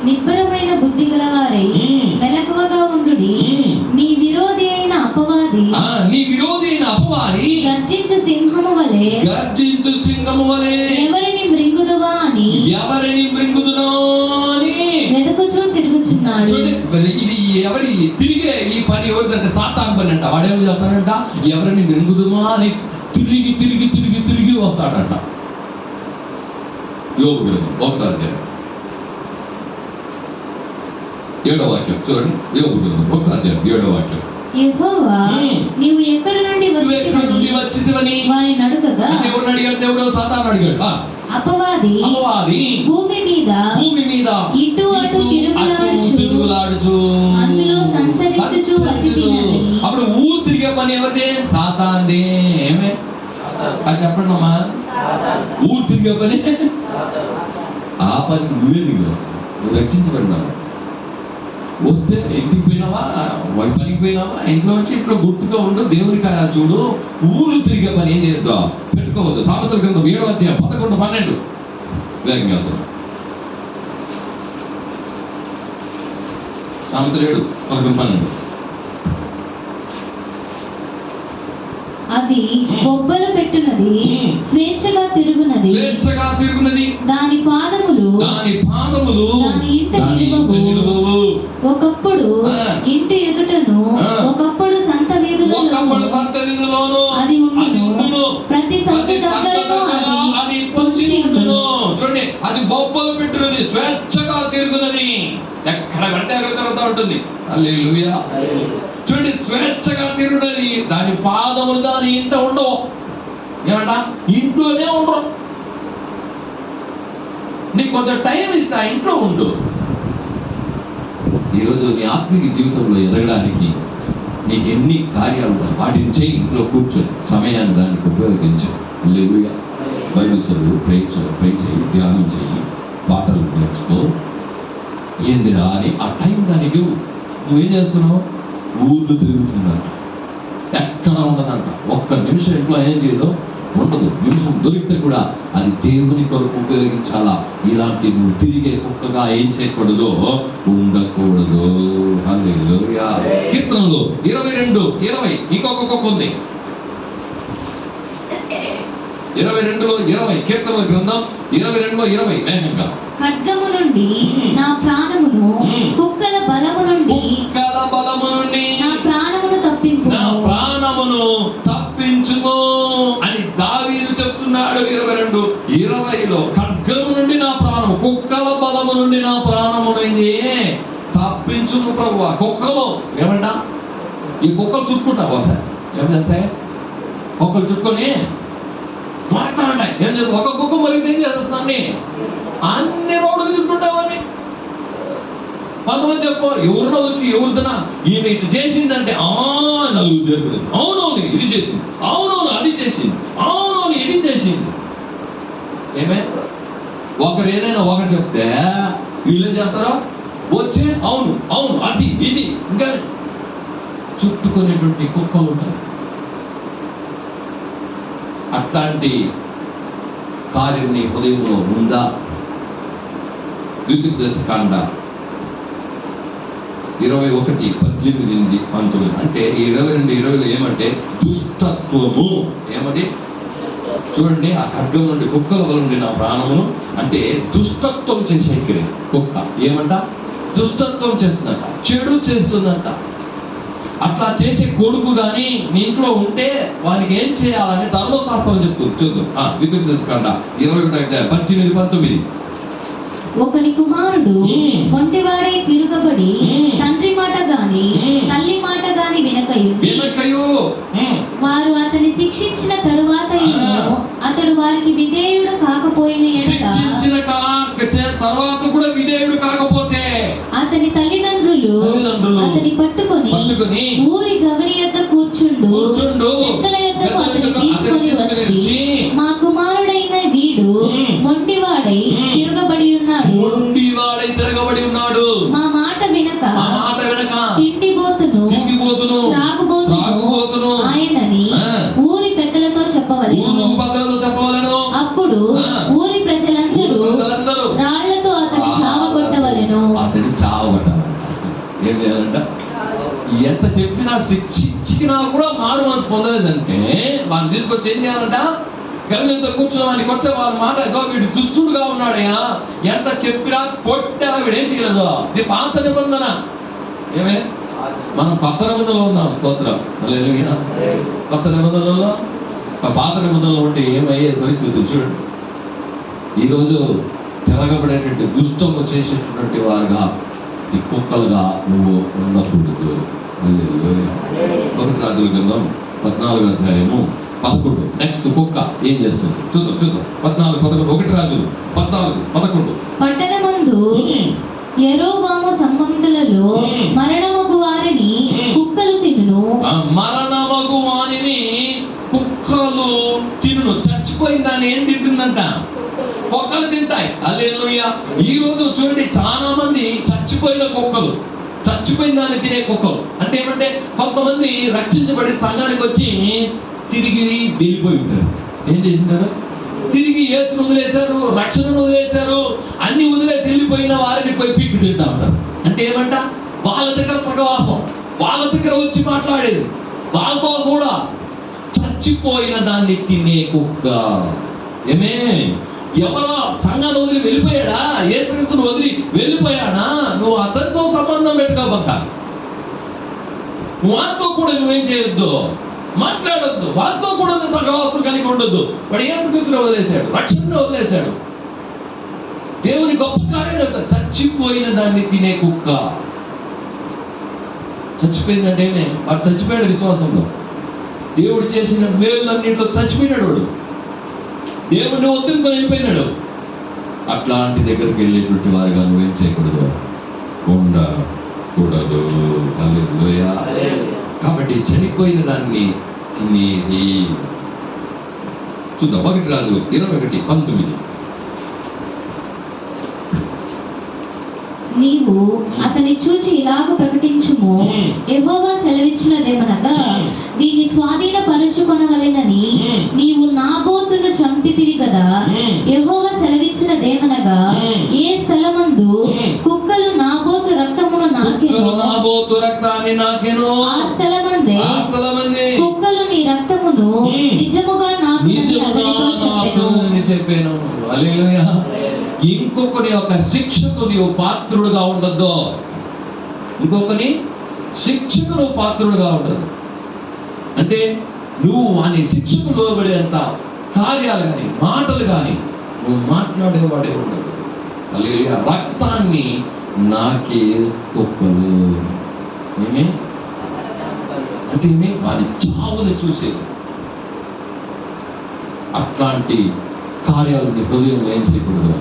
నిబ్బరమైన బుద్ధి గలవారై మెలకువగా ఉండుడి. మీ విరోధి అయిన అపవాది గర్జించు సింహము వలె ఎవరిని మృంగుదువా అని వెతుకుచూ తిరుగుచున్నాడు. ఇది ఎవరి తిరిగే ఈ పని ఎవరిదంటే సాతాను పని అంట. వాడేం చేస్తాడంట, ఎవరిని మింగుదుమా అని తిరిగి తిరిగి తిరిగి తిరిగి వస్తాడంట. యోబు గ్రంథం 1వ అధ్యాయం 7వ వాక్యం చూడండి. యోబు గ్రంథం 1వ అధ్యాయం 7వ వాక్యం. యెహోవా నీవు ఎక్కడి నుండి వచ్చితివని వారిని అడుగగా, దేవుడిని అడిగాడు, దేవుడు సాతాను అడిగాడు. అపవాది భూమి మీద ఇటు అటు తిరుగులాడుచు అందులో సంచరించుచు వచ్చితినని. అప్పుడు ఊరు తిరిగే పని ఎవరిది? సాతాంది. ఏమే అది చెప్పండి అమ్మా. ఊరు తిరిగే పని, ఆ పని నువ్వే దిగి వస్తావు. నువ్వు రక్షించబడినావు. వస్తే ఇంటికి పోయినావా, పనికి పోయినావా, ఇంట్లో వచ్చి ఇంట్లో గుర్తుగా ఉండు, దేవుని కార్యాలు చూడు. ఊళ్ళు తిరిగే పని ఏం చేద్దాం పెట్టుకోవద్దు. సామెతల గ్రంథం 7వ అధ్యాయం 11, 12 వేగంగా వెళ్తాం. సామెతలు 7, 11, 12. అది బొబ్బలు పెట్టునది, స్వేచ్ఛగా తిరుగునది, దాని పాదములు దాని ఇంట నిలువవు. ఒకప్పుడు ఇంటి ఎదుటను, ఒకప్పుడు సంత వీధులలోను అది ఉండును. ప్రతి సంత దగ్గరను అది పొంచి ఉండును. చూడండి, అది బొబ్బలు పెట్టున్నది, స్వేచ్ఛగా తిరుగునది. ఎక్కడ పడితే అక్కడ తిరుగుతూ ఉంటుంది. హల్లెలూయా. చూడండి, స్వేచ్ఛగా తిరుగునది, దాని పాదములు దాని ఇంట ఉండవు. ఏమంట? ఇంట్లోనే ఉండరు. నీకు కొంత టైం ఇస్తే ఆ ఇంట్లో ఉండు. ఈరోజు నీ ఆత్మీయ జీవితంలో ఎదగడానికి నీకు ఎన్ని కార్యాలు ఉన్నాయి, వాటిని చేయి. ఇంట్లో కూర్చొని సమయాన్ని దానికి ఉపయోగించు. హల్లెలూయా. బైబిల్ చదువు, ప్రే చేయి, ధ్యానం చేయి, పాటలు నేర్చుకో. ఏందిరా అని ఆ టైం దానికి నువ్వేం చేస్తున్నావు? ఊళ్ళు తిరుగుతుందంట, ఎక్కడ ఉండదంట. ఒక్క నిమిషం ఇంట్లో ఏం చేయదు, ఉండదు. నిమిషం దొరికితే కూడా అది దేవుని కొరకు ఉపయోగించాలా. ఇలాంటి నువ్వు తిరిగే కుక్కగా ఏం చేయకూడదు, ఉండకూడదు. హల్లెలూయా. కీర్తనలు 22, 20 ఇంకొక కుక్క ఉంది. 22లో 20 కీర్తనల గ్రంథం 22లో 20 వేగంగా. ఖడ్గము నుండి నా ప్రాణమును, కుక్కల బలము నుండి నా ప్రాణమును తప్పించుము అని దావీదు చెప్తున్నాడు. 22, 20లో ఖడ్గము నుండి నా ప్రాణము, కుక్కల బలము నుండి నా ప్రాణమునైంది తప్పించుము ప్రభువా. కుక్కలు ఏమంట? ఈ కుక్కలు చుట్టుకుంటావు సార్. ఏం చేస్తాయి? కుక్కలు చుట్టుకొని మాట్లాడుతాయి. ఏం చేస్తా? ఒక కుక్క మరి ఏం చేస్తున్నాన్ని అన్ని రోడ్లు చుట్టుకుంటావని. కొంతమంది చెప్పు, ఎవరినో వచ్చి ఎవరిదనా ఈమె ఇది చేసిందంటే నలుగురు చెప్పలేదు. అవునవును ఇది చేసింది, అవునవును అది చేసింది, అవునవును ఇది చేసింది. ఏమే ఒకరు ఏదైనా ఒకరు చెప్తే వీళ్ళు ఏం చేస్తారో వచ్చే అవును అవును అది ఇది ఇంకా చుట్టుకునేటువంటి కుక్కలు ఉంటాయి. అట్లాంటి కార్యం నీ హృదయంలో ఉందా? ద్వితీయోపదేశకాండ 21, 18, 19 అంటే 22, 20లో ఏమంటే దుష్టత్వము. ఏమది? చూడండి, ఆ ఖడ్గం నుండి కుక్కల వల్ల నుండి నా ప్రాణమును అంటే దుష్టత్వం చేసే కుక్క. ఏమంట? దుష్టత్వం చేస్తుందంట, చెడు చేస్తుందంట. అట్లా చేసే కొడుకు కానీ మీ ఇంట్లో ఉంటే వానికి ఏం చేయాలని ధర్మశాస్త్రం చెప్తుంది. చూద్దాం. ద్వితీయోపదేశకాండ 21, 18, 19. ఒకని కుమారుడు ఒంటివాడై తిరుగబడి తండ్రి మాట గాని తల్లి మాట గాని వినకయు వారు అతని శిక్షించిన తరువాత అతడు వారికి విధేయుడు కాకపోయిన తర్వాత కూడా విధేయుడు కాకపోతే అతని తల్లిదండ్రులు అతని పట్టుకొని ఊరి గవని యొద్ద కూర్చుండు పెద్దల యొద్దకు అతని తీసుకొని వచ్చి, మా కుమారుడైన వీడు మొండివాడై తిరగబడి ఉన్నాడు, మా మాట వినక తిండిబోతును త్రాగుబోతును ఆయనని ఊరి పెద్దలతో చెప్పవలెను. అప్పుడు ఊరి ప్రజలందరూ రాళ్లతో అతని చావగొట్టవలెను. ఏం చేయాలంట? ఎంత చెప్పినా శిక్షించినా కూడా మారు మనసు పొందలేదంటే వాళ్ళని తీసుకొచ్చి ఏం చేయాలంట? గల్లీతో కూర్చున్న వాడిని కొట్టే వాళ్ళ మాట వీడు దుష్టుడుగా ఉన్నాడయ్యా, ఎంత చెప్పినా కొట్టా వీడేం చేయలేదు. ఇది పాత నిబంధన. ఏమే మనం కొత్త నిబంధనలో ఉన్నాం. స్తోత్రం. హల్లెలూయా. కొత్త నిబంధనలో పాత నిబంధనలో ఉంటే ఏమయ్యే పరిస్థితి చూడండి. ఈరోజు తిరగబడేటువంటి దుష్టము చేసేటటువంటి వారుగా ఈ కుక్కలుగా నువ్వు ఉండకూడదు. హల్లెలూయా. ఒకటి రాజుల గ్రంథం 14వ అధ్యాయము 11. నెక్స్ట్ కుక్క ఏం చేస్తుంది చూద్దాం. 14, 11. ఒకటి రాజులు 14, 11. పట్టణమందు యెరోబాము సంబంధులలో మరణమగు వారిని కుక్కలు తినును. మరణమగు వారిని కుక్కలు తినును. చచ్చిపోయిన దాన్ని ఏం తింటుందంట? కుక్కలు తింటాయి. హల్లెలూయా. ఈ రోజు చూడండి, చాలా మంది చచ్చిపోయిన కుక్కలు, చచ్చిపోయిన దాన్ని తినే కుక్కలు. అంటే ఏమంటే కొంతమంది రక్షించబడి సంఘానికి వచ్చి తిరిగి వెళ్ళిపోయి ఉంటారు. ఏం చేసింటారు? తిరిగి యేసును వదిలేశారు, రక్షణను వదిలేశారు, అన్ని వదిలేసి వెళ్ళిపోయిన వారిని పోయి పిక్కు తింటా ఉంటారు. అంటే ఏమంట? వాళ్ళ దగ్గర సహవాసం, వాళ్ళ దగ్గర వచ్చి మాట్లాడేది, వాళ్ళతో కూడా చచ్చిపోయిన దాన్ని తినే కుక్క. ఏమే, ఎవరో సంఘాన్ని వదిలి వెళ్ళిపోయాడా, యేసుక్రీస్తును వదిలి వెళ్ళిపోయాడా, నువ్వు అతనితో సంబంధం పెట్టుకోబక్క. వాళ్ళతో కూడా నువ్వేం చేయొద్దు, మాట్లాడొద్దు, వాళ్ళతో కూడా సహవాసం కలిగి ఉండొద్దు. వాడు యేసుక్రీస్తును వదిలేశాడు, రక్షణను వదిలేశాడు, దేవుని గొప్ప కార్యం. చచ్చిపోయిన దాన్ని తినే కుక్క. చచ్చిపోయిందంటేనే వాడు చచ్చిపోయాడు విశ్వాసంలో. దేవుడు చేసిన మేలులన్నింటిలో చచ్చిపోయినాడు వాడు. దేవుడిని వద్దుకొని వెళ్ళిపోయినాడు. అట్లాంటి దగ్గరికి వెళ్ళేటువంటి వారుగా నువ్వేం చేయకూడదు, ఉండకూడదు. హల్లెలూయా. కాబట్టి చనిపోయిన దాన్ని తినేది. చూద్దాం. 1 రాజు 21:19. నీవు అతని చూచి ఇలాగ ప్రకటించుము, యెహోవా సెలవిచ్చినదేమనగా, దీన్ని స్వాధీనపరచుకొనవలెనని నీవు నాబోతును చంపితివి కదా. యెహోవా సెలవిచ్చినదేమనగా, ఏ స్థలమందు కుక్కలు నాబోతు రక్తమును నాకెను, ఆ స్థలమందే కుక్కలు నీ రక్తమును నిజముగా నాకునని చెప్పెను. హల్లెలూయా. ఇంకొకని యొక్క శిక్షకు నీవు పాత్రుడుగా ఉండద్దు. ఇంకొకని శిక్షకు నువ్వు పాత్రుడుగా ఉండదు. అంటే నువ్వు వాని శిక్షకు లోబడేంత కార్యాలు కానీ మాటలు కానీ నువ్వు మాట్లాడేవాడే ఉండదు. హల్లెలూయా. రక్తాన్ని నాకే కుక్కలు. ఏమి అంటే ఏమి? వాని చావుని చూసేది. అట్లాంటి కార్యాలు నీ హృదయంలో ఏం చేయకూడదు,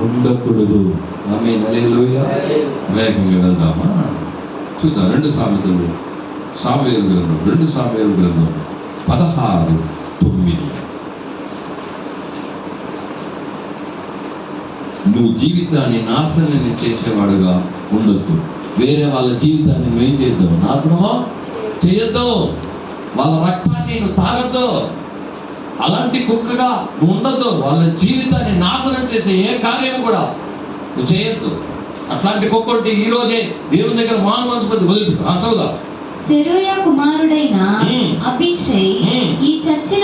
ఉండకూడదు. ఆమేన్. హల్లెలూయా. వేగంగా వెళ్దామా? చూద్దాం. 2 సామెతలు, సామెయేలు గ్రంథం 2 సామెయేలు గ్రంథం 16:9. నువ్వు జీవితాన్ని నాశనం చేసేవాడుగా ఉండొద్దు. వేరే వాళ్ళ జీవితాన్ని నువ్వేం చేయొద్దు, నాశనమో చేయొద్దు. వాళ్ళ రక్తాన్ని నువ్వు తాగొద్దు. అలాంటి కుక్కగా నువ్వు ఉండొద్దు. వాళ్ళ జీవితాన్ని నాశనం చేసే ఏ కార్యం కూడా నువ్వు చేయొద్దు. అట్లాంటి కుక్క ఉంటే ఈ రోజే దేవుని దగ్గర మాను మనస్పతి వదిలిపెట్టు. చదువుదా. సెరూయా కుమారుడైన అబీషై, ఈ చచ్చిన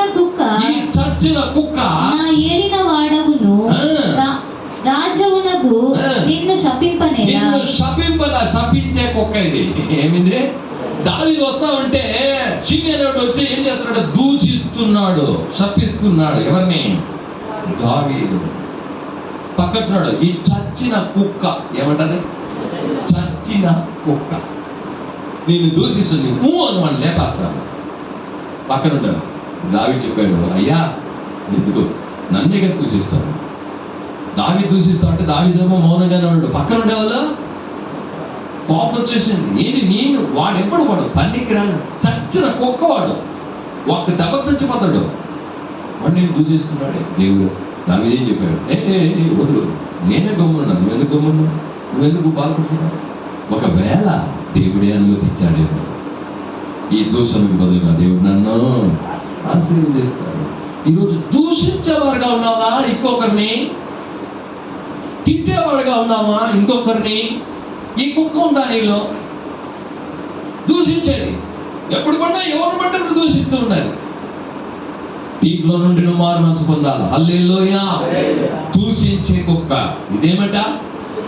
కుక్క నా ఏలిన వాడవును రాజవునకు నిన్ను శపించే కుక్క ఇది. ఏమింది? దావీదు వస్తా ఉంటే షిమ్యోనుడు వచ్చి ఏం చేస్తున్నాడు? దూషిస్తున్నాడు, శపిస్తున్నాడు. ఎవరిని? దావీదు. పక్కచున్నాడు. ఈ చచ్చిన కుక్క ఏమంటారు? చచ్చిన కుక్క నేను దూషిస్తుంది. అని వాడిని లేపేస్తాను. పక్కనుండాడు. దావీదు చెప్పాడు, అయ్యా ఎందుకు నన్ను కదా దూషిస్తాడు? దావీదు దూషిస్తా అంటే దావీదేమో మౌనంగానే ఉన్నాడు. పక్కన ఉండేవాళ్ళు కోపం వచ్చేసింది. నేను వాడెప్పుడు వాడు పనికి రాను చచ్చిన కుక్కవాడు, ఒక్క దెబ్బకు చచ్చిపోతాడు. వాడు నేను దూషిస్తున్నాడు. దేవుడు దావీదేం చెప్పాడు, వదులు, నేనే గమ్మున్నా, నువ్వెందుకు గమ్మున్నా, నువ్వెందుకు బాధపడుతున్నావు? ఒకవేళ దేవుడే అనుమతించాడేమో ఈ దూషణకు బదులుగా దేవుడు నన్ను ఆశీర్వదిస్తాడు. ఈరోజు దూషించేవారుగా ఉన్నావా? ఇంకొకరిని తిట్టేవాడుగా ఉన్నావా? ఇంకొకరిని? ఈ కుక్క ఉందా నీలో? దూషించేది. ఎప్పుడు పడినా ఎవరు పడ్డా దూషిస్తూ ఉన్నది. దీంట్లో నుండి నువ్వు మారు మనసు పొందాలి. హల్లెలూయా. దూషించే కుక్క ఇదేమట?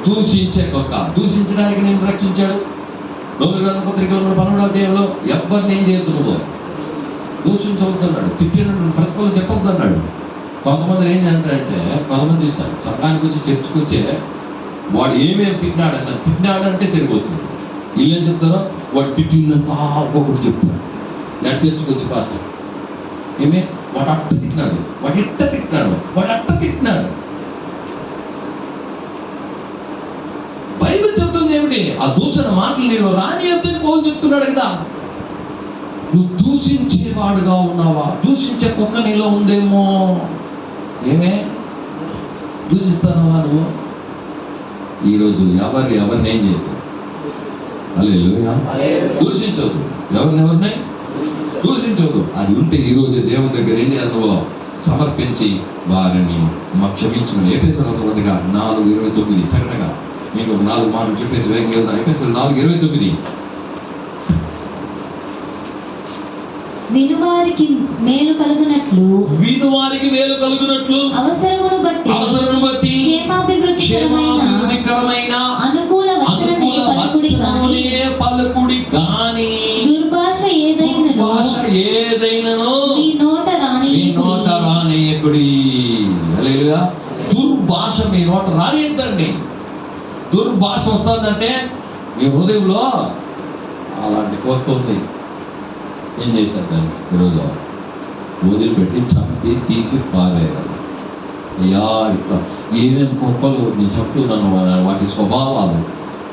దూషించే కుక్క. దూషించడానికి నేను రక్షించాడు. రోమిల రాసిన పత్రికలో 12వ అధ్యాయంలో ఎవరిని ఏం చేయొద్దు, నువ్వు దూషించవద్దన్నాడు, తిట్టినట్టు ప్రతిఫలం చెప్పొద్దన్నాడు. కొంతమంది ఏం చేస్తారంటే, కొంతమంది చూశారు సంఘానికి వచ్చి చర్చకు వచ్చే వాడు ఏమేమి తిట్టినాడంటే సరిపోతుంది. వీళ్ళు ఏం చెప్తారో వాడు తిట్టిందంతా ఒక్కొక్కటి చెప్తారు. నేను చర్చకు వచ్చి పాస్టర్ ఏమే వాడు అట్ట తిట్టినాడు, వాడు ఇట్ట తిట్టినాడు, వాడు అట్ట తిట్టినాడు. బైబిల్ చెప్తుంది ఏమిటి? ఆ దూషణ మాటలు నేను రానియొద్దని పౌలు చెప్తున్నాడు కదా. నువ్వు దూషించేవాడుగా ఉన్నావా? దూషించే కుక్క నీలో ఉందేమో. ఏమే దూషిస్తానవా నువ్వు? ఈరోజు ఎవరిని ఏం చేయదు. హల్లెలూయా. దూషించవద్దు, ఎవరిని దూషించవద్దు. అది ఉంటే ఈరోజు దేవుని దగ్గర ఏం చేయాలి? నువ్వు సమర్పించి వారిని క్షమించమని. ఎఫెసీయుల రాసిన పత్రిక 4:29 కరెక్ట్గా మీకు ఒక 4 మాటలు చెప్పేసి వేగంగా వెళ్తాను. ఎఫెసీయులు 4:29. వినువారికి మేలు కలుగునట్లు అవసరమును బట్టి క్షేమాభివృద్ధికరమైన అనుకూల వచనమే పలుకుడి గాని దుర్భాష ఏదైనను నీ నోట రానియకుడి. హల్లెలూయా. దుర్భాష మీ నోట రానియద్దండి. దుర్భాష వస్తుందంటే మీ హృదయంలో అలాంటి కోరిక ఉంది. ఏం చేశారు దాన్ని? ఈరోజు వదిలిపెట్టి చంపి తీసి పారేయాలి. అయ్యా ఇట్లా ఏమేమి కుక్కలు నేను చెప్తున్నాను, వాటి స్వభావాలు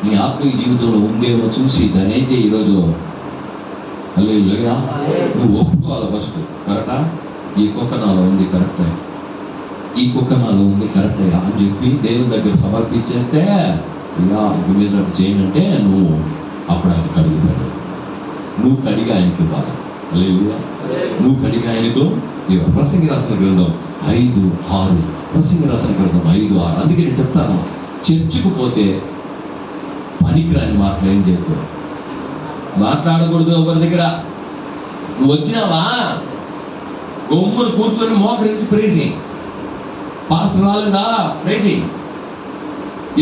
నీ ఆత్మీయ జీవితంలో ఉందేమో చూసి దాన్ని ఏం చేయి ఈరోజు. హల్లెలూయా. నువ్వు ఒప్పుకోవాలి ఫస్ట్. కరెక్టా? ఈ కుక్క నాలో ఉంది కరెక్టే, ఈ కుక్క నాలో ఉంది కరెక్టే అని చెప్పి దేవుని దగ్గర సమర్పించేస్తే, ఇలా ఇక మీద చేయనంటే నువ్వు అప్పుడు ఆయన కడుగుతాడు. నువ్వు కడిగి ఆయనకి ఇవ్వాలి. హల్లెలూయా. నువ్వు కడిగి ఆయనకు ఇవ్వాలి. ప్రసంగి రాసిన గ్రంథం 5:6. ప్రసంగి రాసిన గ్రంథం 5:6. అందుకే నేను చెప్తాను, చర్చకు పోతే పనికిరాని మాటలు ఏం చేయకూడదు, మాట్లాడకూడదు ఎవరి దగ్గర. నువ్వు వచ్చినావా గొమ్మును కూర్చొని మోకరించి ప్రే చేయి. పాస్టర్ రాలేదా ప్రే చేయి,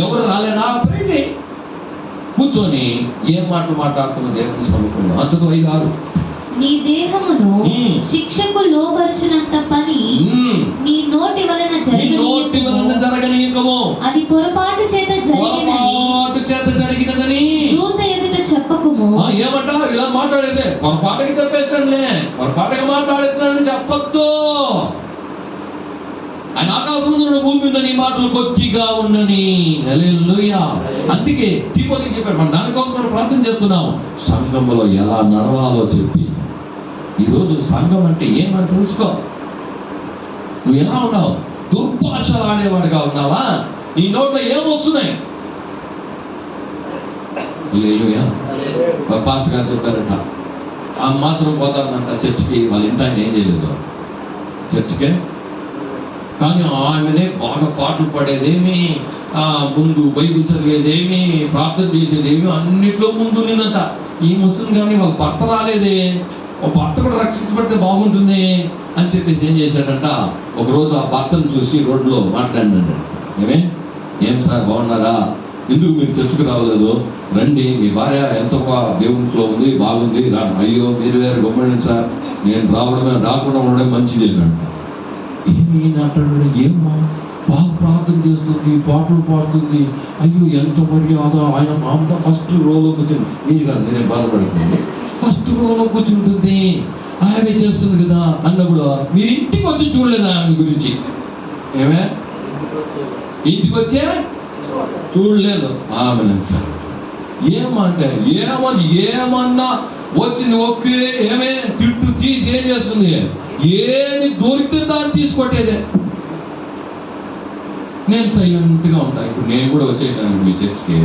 ఎవరు రాలేదా ప్రే చేయి. కూర్చొని ఏం మాటలు మాట్లాడుతున్న దేవుని సముఖంలో. చదువు 5:6. నీ దేహమును శిక్షకు లోపరిచినంత పని నీ నోటి వలన జరగనీయకము. అది పొరపాటు చేత జరిగినదని దూత ఎదుట చెప్పకుము. ఏమంటా ఇలా మాట్లాడేసే పొరపాటుకి చెప్పేసినాడులే, పొరపాటుగా మాట్లాడేసినాడని చెప్పొద్దు. ఆయన ఆకాశం ముందు భూమి మీద నీ మాటలు కొద్దిగా ఉండని. హల్లెలూయా. అందుకే తిమోతికి చెప్పాడు, మనం దానికోసం మనం ప్రార్థన చేస్తున్నాం. సంఘంలో ఎలా నడవాలో చెప్పి. ఈరోజు సంఘం అంటే ఏమని తెలుసుకో. నువ్వు ఎలా ఉన్నావు? దుర్భాషలు ఆడేవాడుగా ఉన్నావా? నీ నోట్లో ఏమొస్తున్నాయి? హల్లెలూయా. పాస్టర్ గారు చెప్పారట, ఆ మాత్రం పోతానంట చర్చికి. వాళ్ళ ఇంటి ఆయన ఏం చేయలేదు చర్చికే, కానీ ఆమెనే బాగా పాటలు పాడేదేమి, ముందు బైబిల్ చదివేదేమి, ప్రార్థన చేసేదేమి, అన్నిట్లో ముందు నిందంట. ఈ ముస్లిం కానీ వాళ్ళ భర్త రాలేదే, ఒక భర్త కూడా రక్షించబడితే బాగుంటుంది అని చెప్పేసి ఏం చేశాడంట, ఒకరోజు ఆ భర్తను చూసి రోడ్లో మాట్లాడినాడు. ఏం సార్ బాగున్నారా, ఎందుకు మీరు చర్చకు రావలేదు, రండి, మీ భార్య ఎంత దేవునిలో ఉంది, బాగుంది, అయ్యో మీరు వేరే గొప్పండి సార్, నేను రాకుండా ఉండడం మంచిది అన్నాడు. ఏమి అంటాడు, ఏమో బాగా ప్రార్థన చేస్తుంది, పాటలు పాడుతుంది, అయ్యో ఎంత మర్యాద, ఆయన మామూలుగా ఫస్ట్ రోలో కూర్చుని, మీరు కాదు నేనేం బాధపడుతుంది, ఫస్ట్ రోలో కూర్చుంటుంది, ఆమె చేస్తుంది కదా అన్నప్పుడు మీరు ఇంటికి వచ్చి చూడలేదా ఆమె గురించి? ఏమే ఇంటికి వచ్చే చూడలేదు ఆమె. ఏమంటే ఏమన్నా వచ్చింది ఒకే ఏమే తిట్టు తీసి ఏం చేస్తుంది, ఏది దొరికితే దాన్ని తీసుకొట్టేదే. నేను సైలెంట్గా ఉంటాను. ఇప్పుడు నేను కూడా వచ్చేసాను మీ చర్చికి,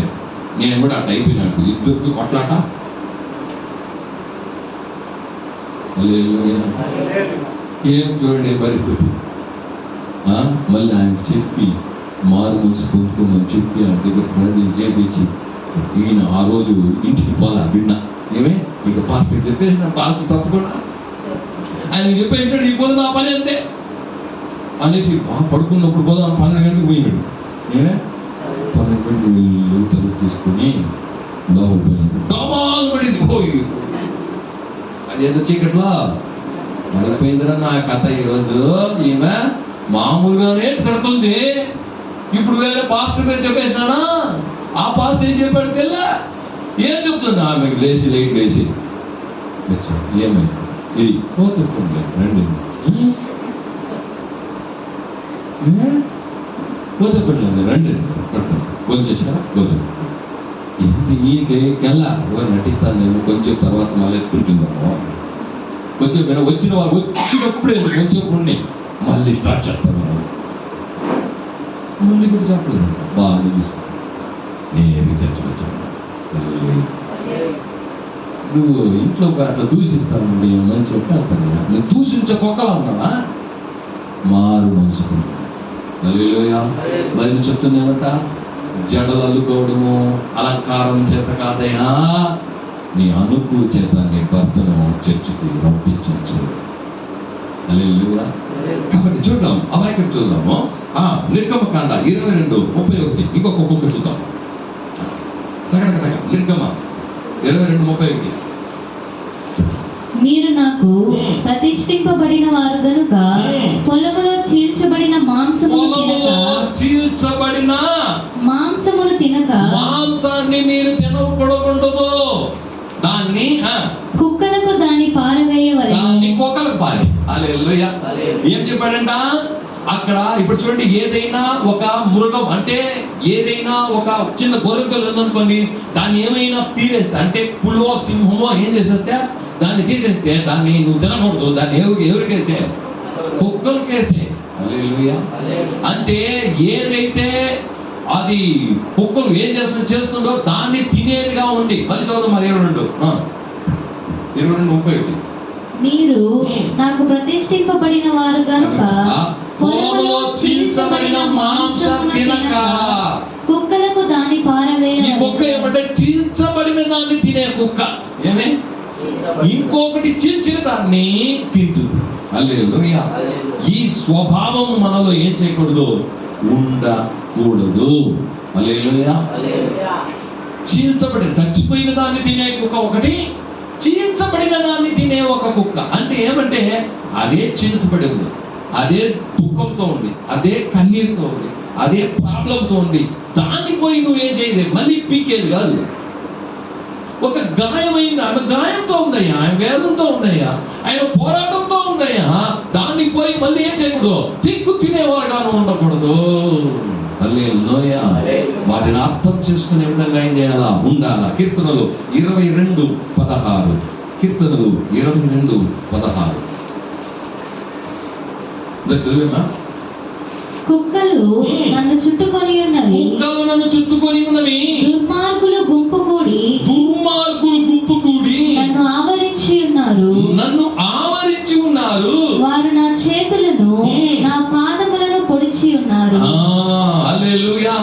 నేను కూడా అట్లా అయిపోయినట్టు, ఇద్దరికి కొట్లాట. ఏం చూడండి పరిస్థితి. మళ్ళీ ఆయనకు చెప్పి మారు మనసు పొందుకోమని చెప్పి ఆయన దగ్గర ప్రార్థన చేయించి, ఈయన ఆ రోజు ఇంటికి పోలా బిడ్డ. ఏమే ఇక పాస్టర్ చెప్పేసిన, పాస్టర్ తప్పకుండా ఆయన చెప్పేసినాడు, ఈ పోదు నా పని అంతే అనేసి పడుకున్నప్పుడు పోదాం 12 గంటలకు పోయినాడు. ఏమే 12 గంటలు తలుపు తీసుకొని డమాలు పడింది. పోయి అది ఎంత చీకట్లో అయిపోయిందిరా నా కథ. ఈరోజు ఈమె మామూలుగానే తిడుతుంది, ఇప్పుడు వేరే పాస్టర్ గారు చెప్పేసినాడా? ఆ పాస్టర్ ఏం చెప్పాడు తెల్లా? ఏం చెప్తున్నా? ఆమెకు లేచి లైట్ వేసి ఏమైంది ఇది పోతుంది రండి పోతే పడలేదు రండి పడుతుంది కొంచెం కొంచెం ఏంటి ఈయనకెళ్ళా ఎవరు నటిస్తాను నేను కొంచెం తర్వాత మళ్ళీ ఎత్తుకుంటుందాము. కొంచెం వచ్చిన వాళ్ళు వచ్చినప్పుడే కొంచెం ఉండి మళ్ళీ స్టార్ట్ చేస్తాను. మళ్ళీ కూడా చెప్పలేదు బాగా చూస్తాను. నేను చర్చ వచ్చాను. నువ్వు ఇంట్లో అట్లా దూషిస్తాను మంచి చెప్తే అర్థం నువ్వు దూషించే కుక్కలా ఉన్నావా? మారు మనసుకు బయలు చెప్తుంది ఏమంట? జడలు అల్లుకోవడము అలంకారం చేత కాదయ్యా, నీ అనుకూల చేత నీ భర్తను చర్చికి పంపించవచ్చు. హల్లెలూయా. కాబట్టి చూద్దాం అమాయకం చూద్దాము. నిర్గమకాండ 22:31 ఇంకొక బుక్ చూద్దాం. నిర్గమ 22:31. మీరు నాకు ప్రతిష్ఠింపబడిన వారు గనుక పొలములో చీల్చబడిన మాంసమును తినక మాంసాన్ని మీరు తినకూడదు, దాన్ని కుక్కలకు దాన్ని పారవేయవలెను. కుక్కలకు పారి. హల్లెలూయా. ఏం చెప్పాడంట అక్కడ? ఇప్పుడు చూడండి, ఏదైనా ఒక మృగం అంటే ఏదైనా ఒక చిన్న గొర్రెలు ఉందనుకోండి, దాన్ని ఏమైనా పీరేస్తే అంటే పులో సింహమో ఏం చేసేస్తే దాన్ని తీసేస్తే దాన్ని నువ్వు తినకూడదు. దాన్ని ఎవరికేసే? కుక్కలకేసే. హల్లెలూయా. అంటే ఏదైతే అది కుక్కలు ఏం చేస్తుందో దాన్ని తినేదిగా ఉండి. మళ్ళీ చదువు 22:31. మీరు నాకు ప్రతిష్ఠింపబడిన వారు గనుక పొలములో చీల్చబడిన మాంసం తినక కుక్కలకు దాన్ని పారవేయ. ఈ కుక్క ఏమంటే చీల్చబడిన దాన్ని తినే కుక్క. ఏమే? ఇంకొకటి చీల్చిన దాన్ని తింటుంది. హల్లెలూయా. ఈ స్వభావం మనలో ఏం చేయకూడదు? ఉండకూడదు. హల్లెలూయా. చీల్చబడిన చచ్చిపోయిన దాన్ని తినే కుక్క ఒకటి, చీల్చబడిన దాన్ని తినే ఒక కుక్క. అంటే ఏమంటే అదే చీల్చబడి ఉంది, అదే దుఃఖంతో ఉంది, అదే కన్నీరుతో ఉంది, అదే ప్రాబ్లంతో ఉంది. దాన్ని పోయి నువ్వేం చేయలేదు, మళ్ళీ పీకేది కాదు. ఒక గాయమైంది, ఆమె గాయంతో ఉందయ్యా, ఆయన వేదంతో ఉందయ్యా, ఆయన పోరాటంతో ఉందయ్యా, దాన్ని పోయి మళ్ళీ ఏం చేయకూడదు? పీక్కు తినేవారుగాను ఉండకూడదు. హల్లెలూయా. వాటిని అర్థం చేసుకునే విధంగా ఏం చేయాలా? ఉండాలా. కీర్తనలు 22:16. కీర్తనలు 22:16. కుక్కలు నన్ను చుట్టుకొని ఉన్నవి, కుక్కలు నన్ను చుట్టుకొని ఉన్నవి, దుర్మార్గులు గుంపు కూడి నన్ను ఆవరించి ఉన్నారు, వారు నా చేతులను నా పాదములను పొడిచి ఉన్నారు. హల్లెలూయా.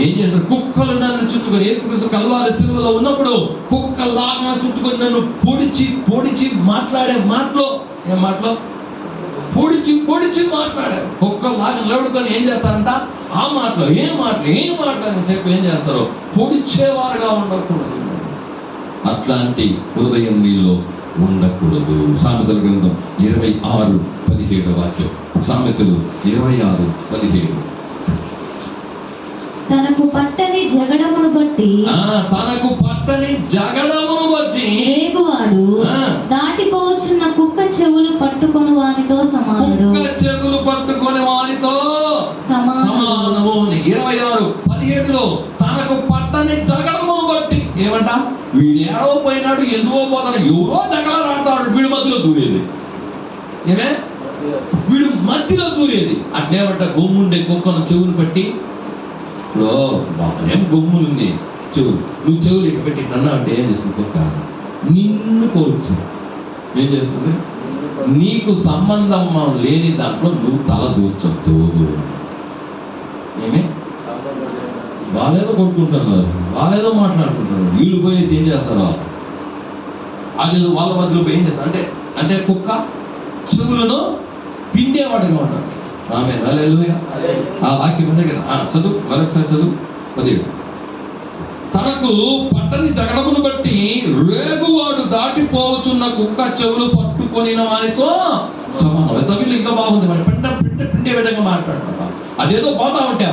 ఏం చేస్తారు? కుక్కలు నన్ను చుట్టుకొని, యేసుక్రీస్తు కల్వారి శిలువలో ఉన్నప్పుడు కుక్కలాగా చుట్టుకొని నన్ను పొడిచి మాట్లాడే మాటలో, ఏం మాటలో? పొడిచి మాట్లాడారు. కుక్కలాగా నిలబడుకొని ఏం చేస్తారంట? ఆ మాటలో ఏం మాటలు అని చెప్పి ఏం చేస్తారు? పొడిచేవారుగా ఉండకూడదు. అట్లాంటి హృదయం నీలో ఉండకూడదు. సామెతల గ్రంథం 26:17 వాక్యం. సామెతలు 26:17. తనకు పట్టని జగడమును బట్టి రేగువాడు దాటిపోవచ్చున్న కుక్క చెవులు పట్టుకొని వానితో సమానుడు. సమానము. 26:17లో తనకు పట్టని జగడమును బట్టి ఏమంట? వీడు ఏడవ పోయినాడు, ఎందుకో పోతాడు, ఎవరో జగలాడతాడు, వీడి మధ్యలో దూరేది. ఏమే? వీడు మధ్యలో దూరేది. అట్లేమంట? గొమ్ముండే కుక్కను చెవులు పట్టి, ఇప్పుడు ఏం గొమ్ములుంది చెవులు, నువ్వు చెవులు ఇక పెట్టి నన్ను అంటే ఏం చేస్తుంది? కుక్క నిన్ను కోరుతుంది. ఏం చేస్తుంది? నీకు సంబంధం లేని దాంట్లో నువ్వు తల దూర్చొద్దు. ఏమి? వాళ్ళేదో కొట్టుకుంటున్నారు, వాళ్ళేదో మాట్లాడుకుంటున్నారు, వీళ్ళు పోయేసి ఏం చేస్తారో అది వాళ్ళ మధ్యలో పోయి ఏం చేస్తారు అంటే కుక్క చెవులను పిండేవాడుగా ఉన్నాడు. ఆమె హల్లెలూయా. ఆ వాక్యం దగ్గర చదువు, మరొకసారి చదువు. 17. తనకు పట్టని జగడమును బట్టి రేగువాడు దాటిపోవచ్చున్న కుక్క చెవులు పట్టుకొనిన వారితో సమానం. తమిళ్ ఇంకా బాగుంది, మరి పిండే విధంగా మాట్లాడతారు. అదేదో పోతా ఉంటే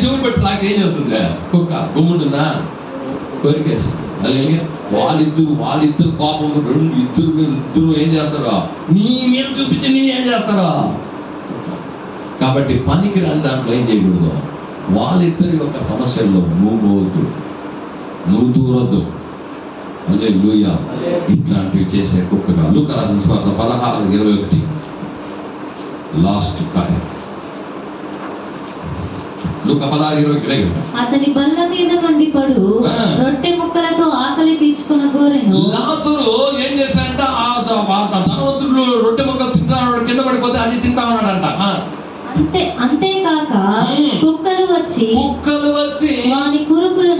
చెవులు పెట్టి నాకు ఏం చేస్తుంది కుక్క? గుమ్ముంటుందా? కొరికేస్తుంది. అలాగే వాళ్ళిద్దరు కోపం, ఇద్దరు ఏం చేస్తారో నీ మీద చూపించి నీ ఏం చేస్తారో. కాబట్టి పనికి రాని దాంట్లో ఏం చేయకూడదు. వాళ్ళిద్దరి యొక్క సమస్యల్లో నువ్వు పోవద్దు, నువ్వు దూరొద్దు. హల్లెలూయా. ఇట్లాంటివి చేసే కుక్కగా. లూకా రాసిన సువార్త 16:21 లాస్ట్ కార్యం. లూకా 16:21. అతని బల్ల మీద నుండి పడు రొట్టె ముక్కలతో ఆకలి తీర్చుకున్న గోరెను. లాజరు ఏం చేశాడంట? ఆ ధనవంతుడు రొట్టె ముక్కలు తింటాడు, కింద పడిపోతే అది తింటా ఉన్నాడంట. అంతేకాక కుక్కలు వచ్చి వాని కురుపులు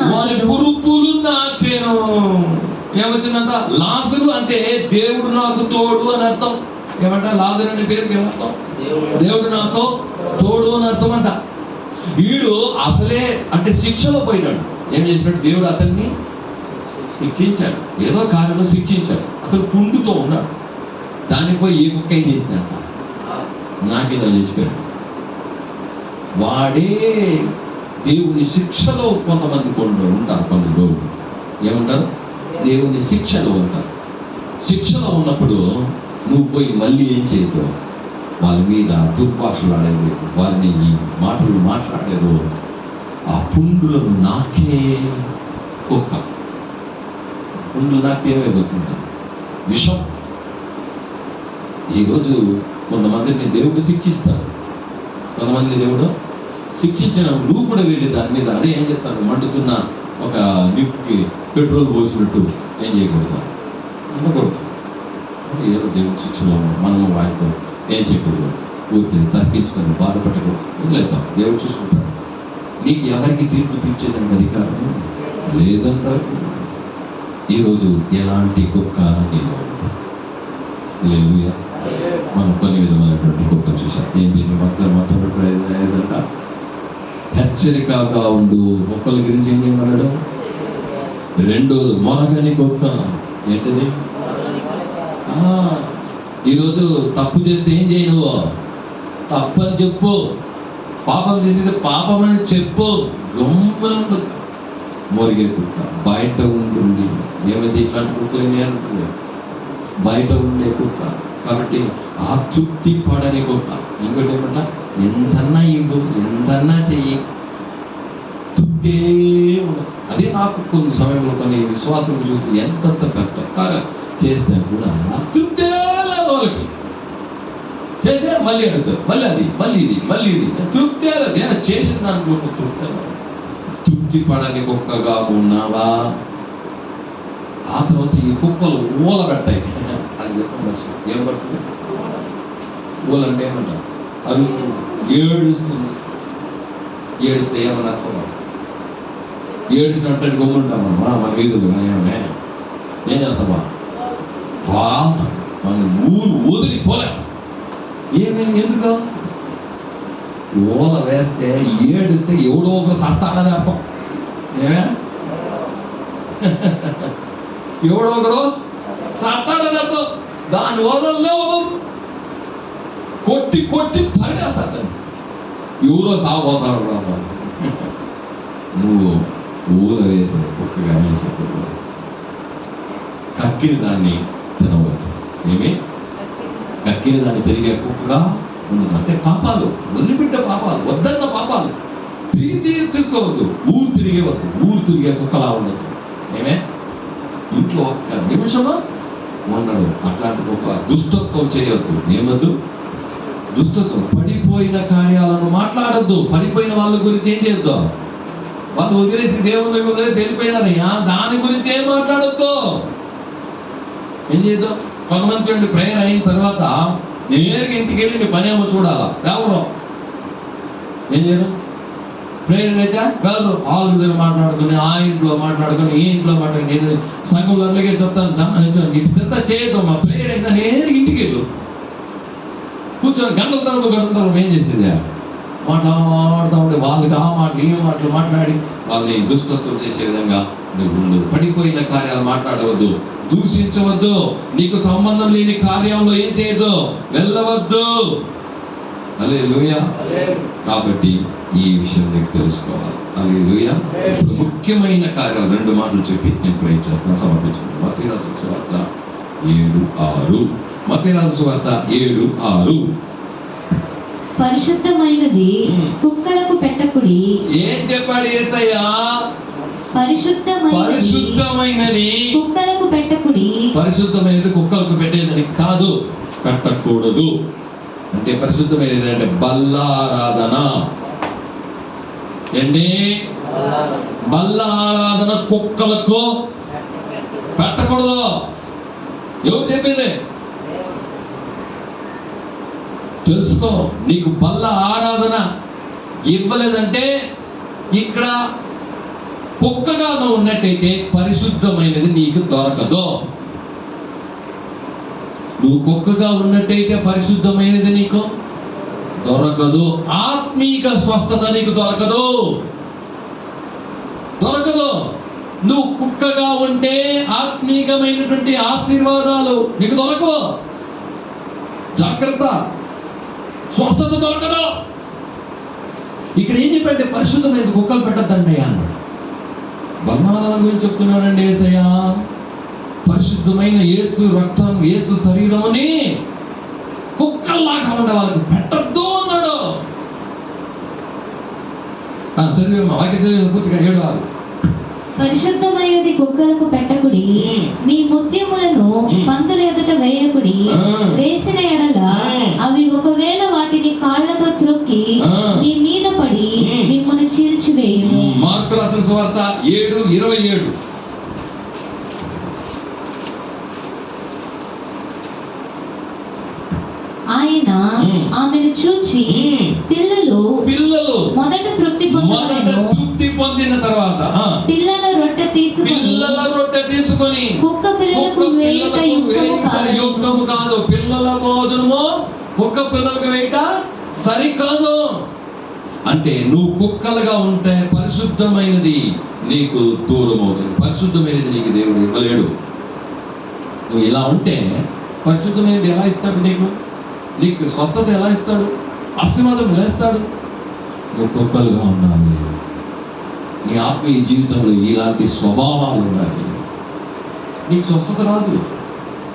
నాకేను. ఏమొచ్చిందంట? లాజరు అంటే దేవుడు నాకు తోడు అని అర్థం. ఏమంట? లాజరు అనే పేరుకి ఏమర్థం? దేవుడు నాతో తోడు అని అర్థం అంట. వీడు అసలే అంటే శిక్షలో పోయినాడు. ఏం చేసినట్టు? దేవుడు అతన్ని శిక్షించాడు, ఏదో కారణంలో శిక్షించాడు. అతను పుండుతో ఉన్నాడు. దానికి పోయి ఏ కుక్క ఏం చేసిందంట? నాకేదో చచ్చిపోయాడు. వాడే దేవుని శిక్షలో కొంతమంది ఉంటారు. కొన్ని రోజులు ఏమంటారు? దేవుని శిక్షలో ఉంటారు. శిక్షలో ఉన్నప్పుడు నువ్వు పోయి మళ్ళీ ఏం చేయదు? వాళ్ళ మీద దుర్భాషలు ఆడేది, వారిని ఈ మాటలు మాట్లాడేది. ఆ పుండులను నాకే కుక్క. పుండులు నాకే ఏమైపోతుంది? విషం. ఈరోజు కొంతమందిని దేవుడు శిక్షిస్తాడు, కొంతమంది దేవుడు శిక్షించిన నువ్వు కూడా వెళ్ళి దాని మీద అదే ఏం చెప్తాను? మండుతున్న ఒక నిప్పుకి పెట్రోల్ పోసినట్టు ఏం చేయకూడదు, ఉండకూడదు. ఏదో దేవుడి శిక్షలో మనము వారితో ఏం చేయకూడదు. ఊరికి తర్కించుకొని బాధపడకూడదు, వదిలేద్దాం. దేవుడు చూసుకుంటాడు. నీకు ఎవరికి తీర్పు తీర్చేదానికి అధికారం లేదంటారు. ఈరోజు ఎలాంటి కుక్క నేను లేదు. మనం కొన్ని విధమైనటువంటి కుక్క చూసాం. ఏంటి? మొట్టమొదట హెచ్చరికగా ఉండు. కుక్కల గురించి ఏం చేయమన్నాడు? రెండోది మొరగని కుక్క. ఏంటిది? ఈరోజు తప్పు చేస్తే ఏం చేయి? నువ్వు తప్పని చెప్పు. పాపం చేసేది పాపం అని చెప్పు. గమ్మున మొరిగే కుక్క. బయట ఉండి ఏమైతే ఇట్లాంటి కుక్కలు ఏమి అంటుంది? బయట ఉండే కుక్క. కాబట్టి ఆ తృప్తి పడని కుక్క. ఇంకోటి ఏమన్నా? ఎంతన్నా ఇవ్వు, ఎంతన్నా చెయ్యి, తృప్తే ఉండదు. అదే నాకు కొన్ని సమయంలో కొన్ని విశ్వాసం చూస్తే ఎంతంత పెద్ద చేస్తే కూడా తృప్తే లేదు వాళ్ళకి. చేసే మళ్ళీ అడుగుతారు, మళ్ళీ అది, మళ్ళీ ఇది తృప్తే లేదు. ఏమైనా చేసిన దాంట్లో తృప్తి పడని కుక్కగా ఉన్నావా? ఆ తర్వాత ఈ కుక్కలు ఊల పెడతాయి. అది చెప్పండి, ఏం పడుతుంది? ఊలంటే ఏమంటారు? అరుస్తుంది, ఏడుస్తుంది. ఏడిస్తే ఏమని అర్థం? ఏడిసినట్టు గమ్ముంటామమ్మా మన వీధులు. ఏమనే ఏం చేస్తామా? వాళ్తాం. మన ఊరు వదిలి పోలే. ఏమేమి ఎందుకు? ఊల వేస్తే ఏడిస్తే ఎవడో ఒకరు సస్తాడని అర్థం. ఏమే ఎవడో ఒకరు సస్తాడని అర్థం. దాన్ని వదలలే. కొట్టి తరిగేస్తాడు. ఎవరో సాగుపోతాడు. నువ్వు ఊల వేసే కుక్కగా వేసేకూడదు. కక్కిన దాన్ని తినవద్దు. ఏమి? కక్కిన దాన్ని తిరిగే కుక్కగా ఉండదు. అంటే పాపాలు, వదిలిపెట్టే పాపాలు, వద్దన్న పాపాలు తీసుకోవద్దు. ఊరు తిరిగేవద్దు. ఊరు తిరిగే కుక్కలా ఉండదు. ఏమే? ఇంట్లో ఒక్క నిమిషమా ఉండడు. అట్లాంటి కుక్క. దుష్టత్వం చేయొద్దు. ఏమొద్దు? దుష్టత్వం. పడిపోయిన కార్యాలను మాట్లాడద్దు. పడిపోయిన వాళ్ళ గురించి ఏం చేయొద్దు. వాళ్ళు వదిలేసి దేవుని వదిలేసి వెళ్ళిపోయినారయ్యా, దాని గురించి ఏం మాట్లాడద్దు. ఏం చేద్దాం? కొంతమంది చూడండి, ప్రేయర్ అయిన తర్వాత నేరుగా ఇంటికి వెళ్ళి నీ పని ఏమో చూడాలా. రావడం ఏం చేయడం? ప్రేయర్ అయితే వెళ్ళరు. వాళ్ళ దగ్గర మాట్లాడుకుని, ఆ ఇంట్లో మాట్లాడుకుని, ఈ ఇంట్లో మాట్లాడుకుని. నేను సంఘంలో అలాగే చెప్తాను, ఇటు చెత్త చేయదు. మా ప్రేయర్ అయితే నేరుగా ఇంటికి వెళ్ళు. కూర్చొని గంటల తరపు ఏం చేసేది? మాట్లాడుతూ ఉంటే వాళ్ళకి ఆ మాటలు ఈ మాటలు మాట్లాడి వాళ్ళని దుష్టత్వం చేసే విధంగా నువ్వు ఉండు. పడిపోయిన కార్యాలు మాట్లాడవద్దు, దూషించవద్దు, నీకు సంబంధం లేని కార్యంలో ఏం చేయొద్దు, వెళ్ళవద్దు. హల్లెలూయా. కాబట్టి ఈ విషయం నీకు తెలుసుకోవాలి. హల్లెలూయా. ఇప్పుడు ముఖ్యమైన కార్యాలు 2 మాటలు చెప్పి నేను ప్రే చేస్తాను, సమర్పించుకుంటాను. మత్తయి రాసిన సువార్త 7:6. మత్తయి రాసిన సువార్త 7:6. పరిశుద్ధమైనది కుక్కలకు పెట్టకుడి. ఏం చెప్పాడు యేసయ్యా? పరిశుద్ధమైనది కుక్కలకు పెట్టకుడి. పరిశుద్ధమైనది కుక్కలకు పెట్టేదని కాదు, పెట్టకూడదు. అంటే పరిశుద్ధమైనది అంటే బల్లారాధన. ఏంటి? బల్ల ఆరాధన కుక్కలకు పెట్టకూడదు. ఎవరు చెప్పింది? తెలుసుకో. నీకు బల్ల ఆరాధన ఇవ్వలేదంటే ఇక్కడ కుక్కగా నువ్వు ఉన్నట్టయితే పరిశుద్ధమైనది నీకు దొరకదు. నువ్వు కుక్కగా ఉన్నట్టయితే పరిశుద్ధమైనది నీకు దొరకదు. ఆత్మీక స్వస్థత నీకు దొరకదు. నువ్వు కుక్కగా ఉంటే ఆత్మీకమైనటువంటి ఆశీర్వాదాలు నీకు దొరకవు. జాగ్రత్త, స్వస్థత దొరకదు. ఇక్కడ ఏం చెప్పంటే పరిశుద్ధమైన కుక్కలు పెట్టద్దండి అన్నాడు. బలమానాల గురించి చెప్తున్నాడండి యేసయ్య. పరిశుద్ధమైన యేసు రక్తం, యేసు శరీరముని కుక్కల్లాగా ఉండే వాళ్ళకి పెట్టద్దు అన్నాడు. చదివేమా వాక్య చదివే పూర్తిగా 7:6. పరిశుద్ధమైనది కుక్కలకు పెట్టకుడి. మీ ముత్యములను పంతుల ఎదుట వేయకుడి. వేసిన ఎడల అవి ఒకవేళ వాటిని కాళ్ళతో త్రొక్కి మీ మీద పడి మిమ్మల్ని చీల్చివేయును. మార్కు రాసిన సువార్త 7:27. ఆయన ఆమెను చూచి పిల్లలు మొదట తృప్తి పొందిన తర్వాత పిల్లల రొట్టె తీసుకొని కుక్క పిల్లలకు వేయుట యుక్తము కాదు. పిల్లల భోజనము కుక్క పిల్లలకు వేయట సరికాదు. అంటే నువ్వు కుక్కలుగా ఉంటే పరిశుద్ధమైనది నీకు దూరం అవుతుంది. పరిశుద్ధమైనది నీకు దేవుడు ఇవ్వలేడు. నువ్వు ఇలా ఉంటే పరిశుద్ధమైనది ఎలా ఇస్తాడు? నీకు స్వస్థత ఎలా ఇస్తాడు? ఆశీర్వాదం ఎలా ఇస్తాడు? నువ్వు కుక్కలుగా ఉండాలి. నీ ఆత్మీయ జీవితంలో ఇలాంటి స్వభావాలు ఉన్నాయి, నీకు స్వస్థత రాదు.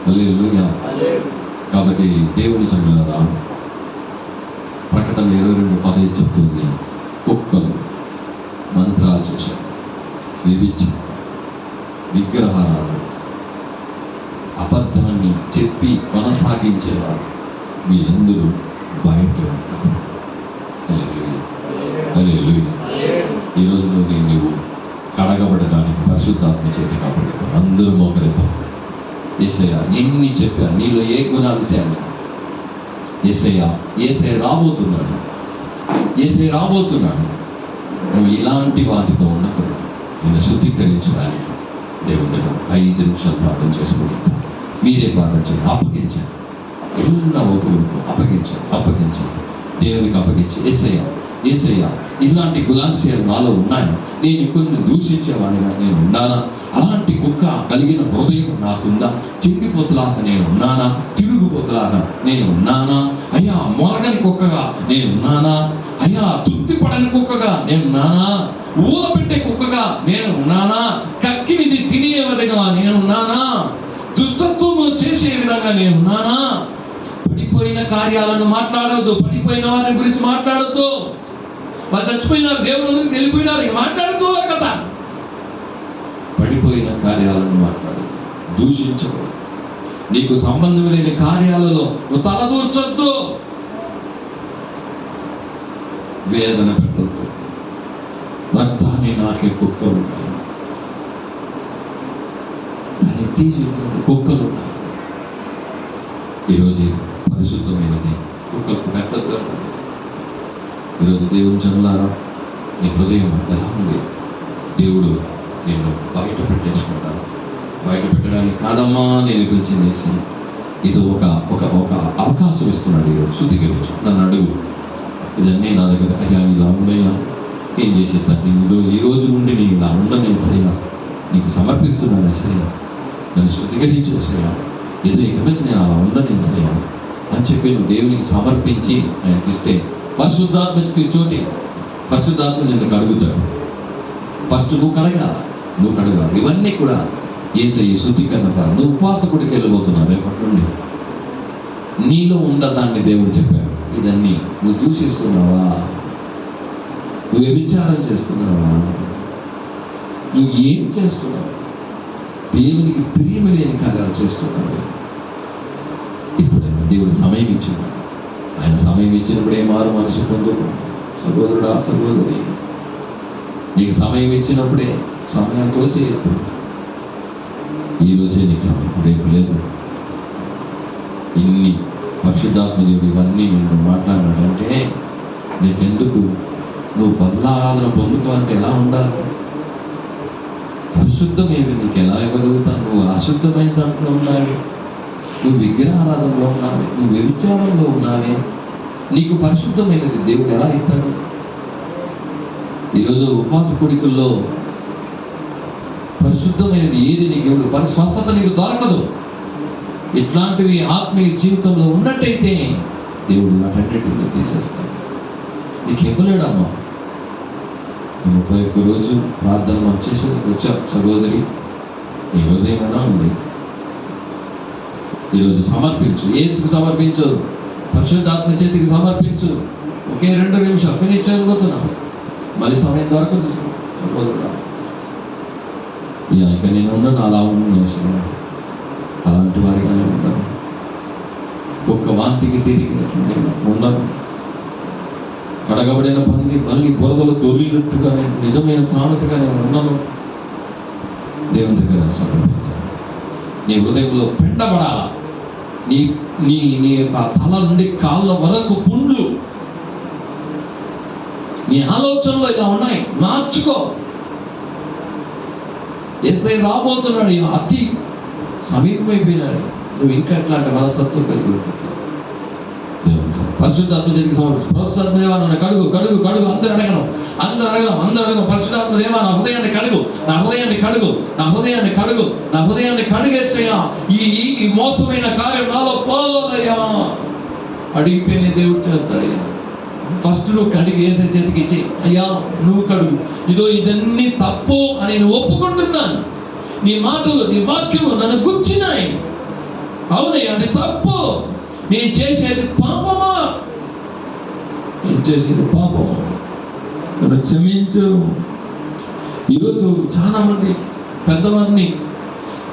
హల్లెలూయా. కాబట్టి దేవుని సంగతులారా, ప్రకటన 22:15 చెప్తుంది, కుక్కలు మంత్రాలు చేశారు, వివిచ్చి విగ్రహారాధన, అబద్ధాన్ని చెప్పి కొనసాగించేవారు, వీళ్ళందరూ బయట ఉంటారు. ఈ రోజు నీవు కడగబడడానికి పరిశుద్ధాత్మ చేతి కాబడతావు. అందరూ మోకరిద్దాం. యేసయ్య ఎన్ని చెప్పారు, నీలో ఏ గుణాలు సేవ? యేసయ్య రాబోతున్నాడు. నువ్వు ఇలాంటి వాటితో ఉండకూడదు. నిన్ను శుద్ధీకరించడానికి దేవుడి 5 నిమిషాలు ప్రార్థన చేసుకుంటాం. మీరే ప్రార్థన చేయండి. అప్పగించండి. എല്ലാ ఒప్పులకు అప్పగించండి. దేవునికి అప్పగించి, యేసయ్య ఇలాంటి గులాస్యాలు నాలో ఉన్నాయా? నేను కొన్ని దూషించేవాడిగా నేను ఉన్నానా? అలాంటి కుక్క కలిగిన హృదయం నాకుందా? తిండిపోతులాగా నేను ఉన్నానా? తిరుగుపోతులాగా నేను ఉన్నానా? అయ్యా మొరగని కుక్కగా నేను ఉన్నానా? అయ్యా తృప్తి పడని కుక్కగా నేను ఉన్నానా? ఊద పెట్టే కుక్కగా నేను ఉన్నానా? కక్కినిది తినే విధంగా నేను ఉన్నానా? దుష్టత్వము చేసే విధంగా నేను ఉన్నానా? పడిపోయిన కార్యాలను మాట్లాడొద్దు. పడిపోయిన వారి గురించి మాట్లాడొద్దు. వాళ్ళు చచ్చిపోయినారు, దేవుడు గురించి వెళ్ళిపోయినారు, మాట్లాడద్దు కదా. పడిపోయిన కార్యాలను మాట్లాడదు, దూషించకూడదు. నీకు సంబంధం లేని కార్యాలలో నువ్వు తలదూర్చొద్దు. వేదన పెట్టద్దు. రక్తాన్ని నాకే కుక్కలు ఉన్నాయి, దాన్ని తీసి కుక్కలు ఉన్నాయి. ఈరోజు పరిశుద్ధమైనది కుక్కలకు పెట్టద్దు. ఈరోజు దేవుని జనులారా, నీ హృదయం ఎలా ఉంది? దేవుడు నిన్ను బయట పెట్టేసుకుంటాను. బయట పెట్టడానికి కాదమ్మా నేను పిలిచిందేసి ఇది ఒక అవకాశం ఇస్తున్నాడు. ఈరోజు శుద్ధీకరించు, నన్ను అడుగు. ఇదన్నీ నా దగ్గర, అయ్యా ఇలా ఉన్నాయా, ఏం చేసే తండ్రి, ఈ రోజు నుండి నేను ఇలా ఉండను యేసయ్యా, నీకు సమర్పిస్తున్నాను యేసయ్యా, నన్ను శుద్ధీకరించు యేసయ్యా, ఏదో ఇక మీద నేను అలా ఉండను యేసయ్యా అని చెప్పి నువ్వు దేవునికి సమర్పించి ఆయనకి ఇస్తే పరిశుద్ధాత్మ చోటి పరిశుద్ధాత్మ నిన్ను కడుగుతాడు. ఫస్ట్ నువ్వు కడగాలి. ఇవన్నీ కూడా యేసయ్య శుద్ధీకరణ ప్రారంభం. నువ్వు ఉపవాసకుడికి వెళ్ళిపోతున్నావు రేపటి నుండి. నీలో ఉండదాన్ని దేవుడు చెప్పాడు. ఇదన్నీ నువ్వు దూషిస్తున్నావా, నువ్వు వ్యభిచారం చేస్తున్నావా, నువ్వు ఏం చేస్తున్నావు, దేవునికి ప్రియము లేని కార్యాలు చేస్తున్నావు. ఇప్పుడైనా దేవుడు సమయం ఇచ్చింది. ఆయన సమయం ఇచ్చినప్పుడే మారు మనసు పొందు. సహోదరుడా, సహోదరి, నీకు సమయం ఇచ్చినప్పుడే సమయంతో చేయొద్దు. ఈరోజే నీకు సమయం, రేపు లేదు. ఇన్ని పరిశుద్ధాత్మ దేవుడు ఇవన్నీ నిన్ను మాట్లాడాడంటే నీకెందుకు? నువ్వు బదలారాధన పొందుకోవాలంటే ఎలా ఉండాలి? పరిశుద్ధమైనది నీకు ఎలా ఇవ్వగలుగుతావు? నువ్వు అశుద్ధమైన దాంట్లో ఉన్నావే, నువ్వు విగ్రహారాధనలో ఉన్నావే, నువ్వు వ్యభిచారంలో ఉన్నావే, నీకు పరిశుద్ధమైనది దేవుడు ఎలా ఇస్తాడు? ఈరోజు ఉపవాస కోడికల్లో పరిశుద్ధమైనది ఏది నీకు ఇవ్వడు. స్వస్థత నీకు దొరకదు. ఇట్లాంటివి ఆత్మీయ జీవితంలో ఉన్నట్టయితే దేవుడు వాటన్నిటిని తీసేస్తాడు. నీకు ఇవ్వలేడమ్మా. 31 రోజు ప్రార్థన మనం చేసి వచ్చాం. సహోదరి, నీ హృదయమైనా ఉంది, ఈరోజు సమర్పించు. యేసుకు సమర్పించు, పరిశుద్ధాత్మ చేతికి సమర్పించు. ఒకే 2 నిమిషాలు ఫినిష్ చేయబోతున్నా, మళ్ళీ సమయం దొరకదు. సహోదరుడా, ఇక నేను ఉన్నాను, అలా ఉన్నాను, అలాంటి వారిగానే ఉన్నాను. ఒక్క వాంతికి తిరిగినట్లు నేను ఉన్నాను. కడగబడిన పంది మళ్ళీ బురదలు దొరికినట్టుగా నేను నిజమైన సామెతగా నేను ఉన్నాను. దేవుని దగ్గర సమర్పించాను. నీ హృదయంలో పిండబడాల. నీ నీ నీ యొక్క తల నుండి కాళ్ళ వరకు పుండ్లు. నీ ఆలోచనలు ఇలా ఉన్నాయి, మార్చుకో. యేసయ్య రాబోతున్నాడు, అతి సమీపమైపోయినాడు. నువ్వు ఇంకా ఎట్లాంటి మనస్తత్వం కలిగి ఉంటుంది. పరిశుద్ధాత్మ చేతికి సమర్పించు. పరిశుద్ధాత్మ దేవా నన్ను కడుగు, కడుగు, కడుగు. అందరూ అడగడం. పరిశుద్ధాత్మ దేవా నా హృదయాన్ని కడుగు, నా హృదయాన్ని కడుగు, నా హృదయాన్ని కడుగు, నా హృదయాన్ని కడుగేసయ్యా. ఈ మోసమైన కార్యం నాలో పోదయ్యా. అడిగితేనే దేవుడు చేస్తాడయ్యా. ఫస్ట్ నువ్వు కడిగి వేసే చేతికి ఇచ్చి, అయ్యా నువ్వు కడుగు, ఇదో ఇదన్నీ తప్పు అని నేను ఒప్పుకుంటున్నాను. నీ మాటలు, నీ వాక్యము నన్ను గుచ్చినాయి. అవునయ్యా, అది తప్పు. నేను చేసేది పాపమా, నన్ను క్షమించు. ఈరోజు చాలా మంది పెద్దవారిని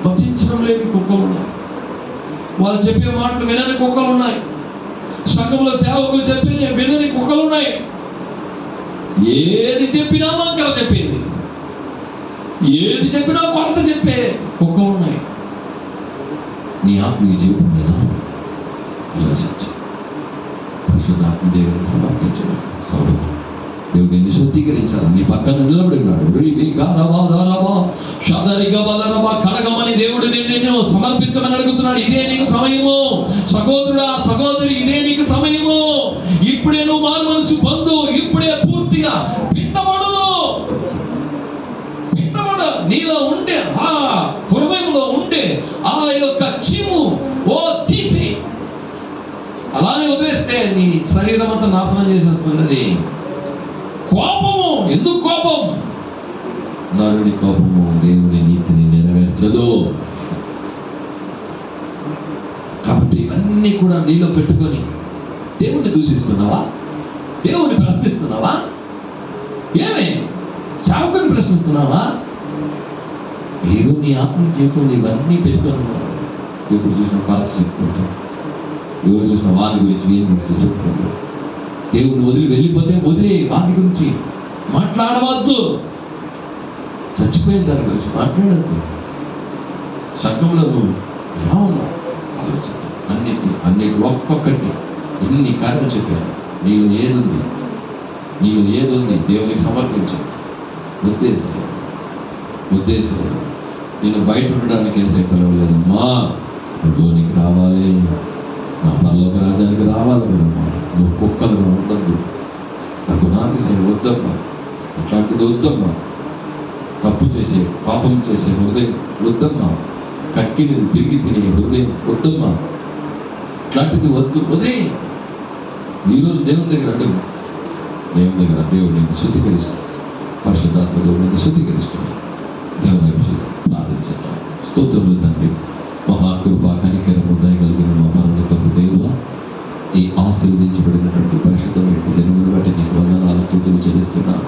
మతించడం లేని కుక్కలు ఉన్నాయి. వాళ్ళు చెప్పే మాటలు వినని కుక్కలు ఉన్నాయి. సంఘంలో సేవకులు చెప్పి వినని కుక్కలు ఉన్నాయి. ఏది చెప్పినా వంకర చెప్పేది, ఏది చెప్పినా కొరత చెప్పే కుక్కలు ఉన్నాయి. నీ ఆత్మీయ జీవితం మీద ఆలోచించు. పరిశుద్ధాత్మ దేవుడిని సమర్పించడం. దేవుడిని శుద్ధీకరించాలి. నీ పక్కన నిలబడి ఉన్నాడు. కడగమని దేవుడు నిన్ను సమర్పించమని అడుగుతున్నాడు. ఇదే నీకు సమయము. సహోదరుడా, సహోదరి, ఇదే నీకు సమయము. ఇప్పుడే నువ్వు మారు మనసు పొందు. ఇప్పుడే పూర్తిగా పిండబడును. నీలో ఉంటే, ఆ హృదయంలో ఉంటే ఆ యొక్క చీము తీసి అలానే వదిలేస్తే నీ శరీరం అంతా నాశనం చేసేస్తున్నది. కోపము, ఎందుకు కోపం? నరుడి కోపము దేవుని నీతిని నెరవేర్చదు. కాబట్టి ఇవన్నీ కూడా నీలో పెట్టుకొని దేవుణ్ణి దూషిస్తున్నావా? దేవుణ్ణి ప్రశ్నిస్తున్నావా? ఏమే సేవకుని ప్రశ్నిస్తున్నావా? మీరు నీ ఆత్మ జీవితంలో ఇవన్నీ పెట్టుకున్నావు. ఎప్పుడు చూసిన కొరత చెప్పుకుంటావు, ఎవరు చూసిన వారి గురించి వీరి గురించి చెప్పుకుంటావు. దేవుని వదిలి వెళ్ళిపోతే వదిలే, వాటి గురించి మాట్లాడవద్దు. చచ్చిపోయిన దాని గురించి మాట్లాడద్దు. సంఘంలో నువ్వు ఎలా ఉన్నావు ఆలోచించు. అన్నిటి ఒక్కొక్కటి ఎన్ని కార్యాలు చెప్పాను. నీలో ఏదుంది, దేవునికి సమర్పించు. ఉద్దేశం నేను బయట ఉండడానికి వేసే పిలవలేదమ్మా, నువ్వులోనికి రావాలి, నా పరలోక రాజ్యానికి రావాలి కదమ్మా. నువ్వు కుక్కలుగా ఉండద్దు, నాకు నాతిశయం వద్దమ్మా. అట్లాంటిది వద్దమ్మా. తప్పు చేసే, పాపం చేసే హృదయం వద్దమ్మా. కక్కిని తిరిగి తినే హృదయం వద్దమ్మా. అట్లాంటిది వద్దు, వదిలే. ఈరోజు దేవుని దగ్గర అడ్డు, దేవుని దగ్గర దేవుడిని శుద్ధీకరిస్తాం, పరిశుద్ధాత్మ దేవుడిని శుద్ధీకరిస్తాం. దేవుని ప్రార్థించేద్దాం. స్తోత్రములు తండ్రి, మహాకృపా కనికరము దయగలిగిన మా పరలోకపు దేవుడా, ఈ ఆశీర్వదించబడినటువంటి పరిశుద్ధమైన దినమును బట్టి నీకు వందనాలు, స్తుతులు చెల్లిస్తున్నాను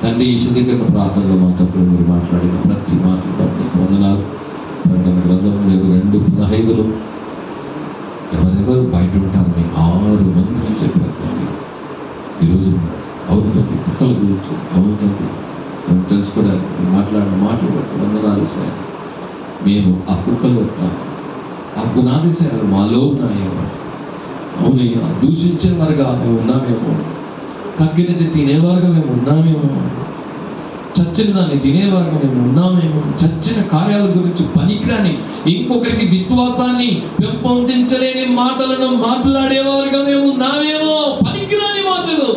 తండ్రి. ఈ శుద్ధీకరణ ప్రార్థనలో మాటప్పుడు మీరు మాట్లాడిన ప్రతి మాటలు బట్టి నీకు వందనాలు. ప్రకటన గ్రంథంలో 2:15 ఎవరెవరు బయట ఉంటారని 6 మందిని చెప్పారు తండ్రి. ఈరోజు అవుతుంది కుక్కల గురించి అవుతుంది మనం తెలుసుకోవడానికి మీరు మాట్లాడిన మాటలు బట్టి వందనాలు సార్. మేము ఆ కుక్కల యొక్క ఆ గుణాదిశయాలు మాలో ఉన్నాయేమో, అవునయ్యా, దూషించేవారుగా మేము ఉన్నామేమో, తగ్గినది తినేవారుగా మేము ఉన్నామేమో, చచ్చిన దాన్ని తినేవారుగా మేము ఉన్నామేమో, చచ్చిన కార్యాల గురించి పనికిరాని ఇంకొకరికి విశ్వాసాన్ని పెంపొందించలేని మాటలను మాట్లాడేవారుగా మేము ఉన్నామేమో, పనికిరాని మాటలు.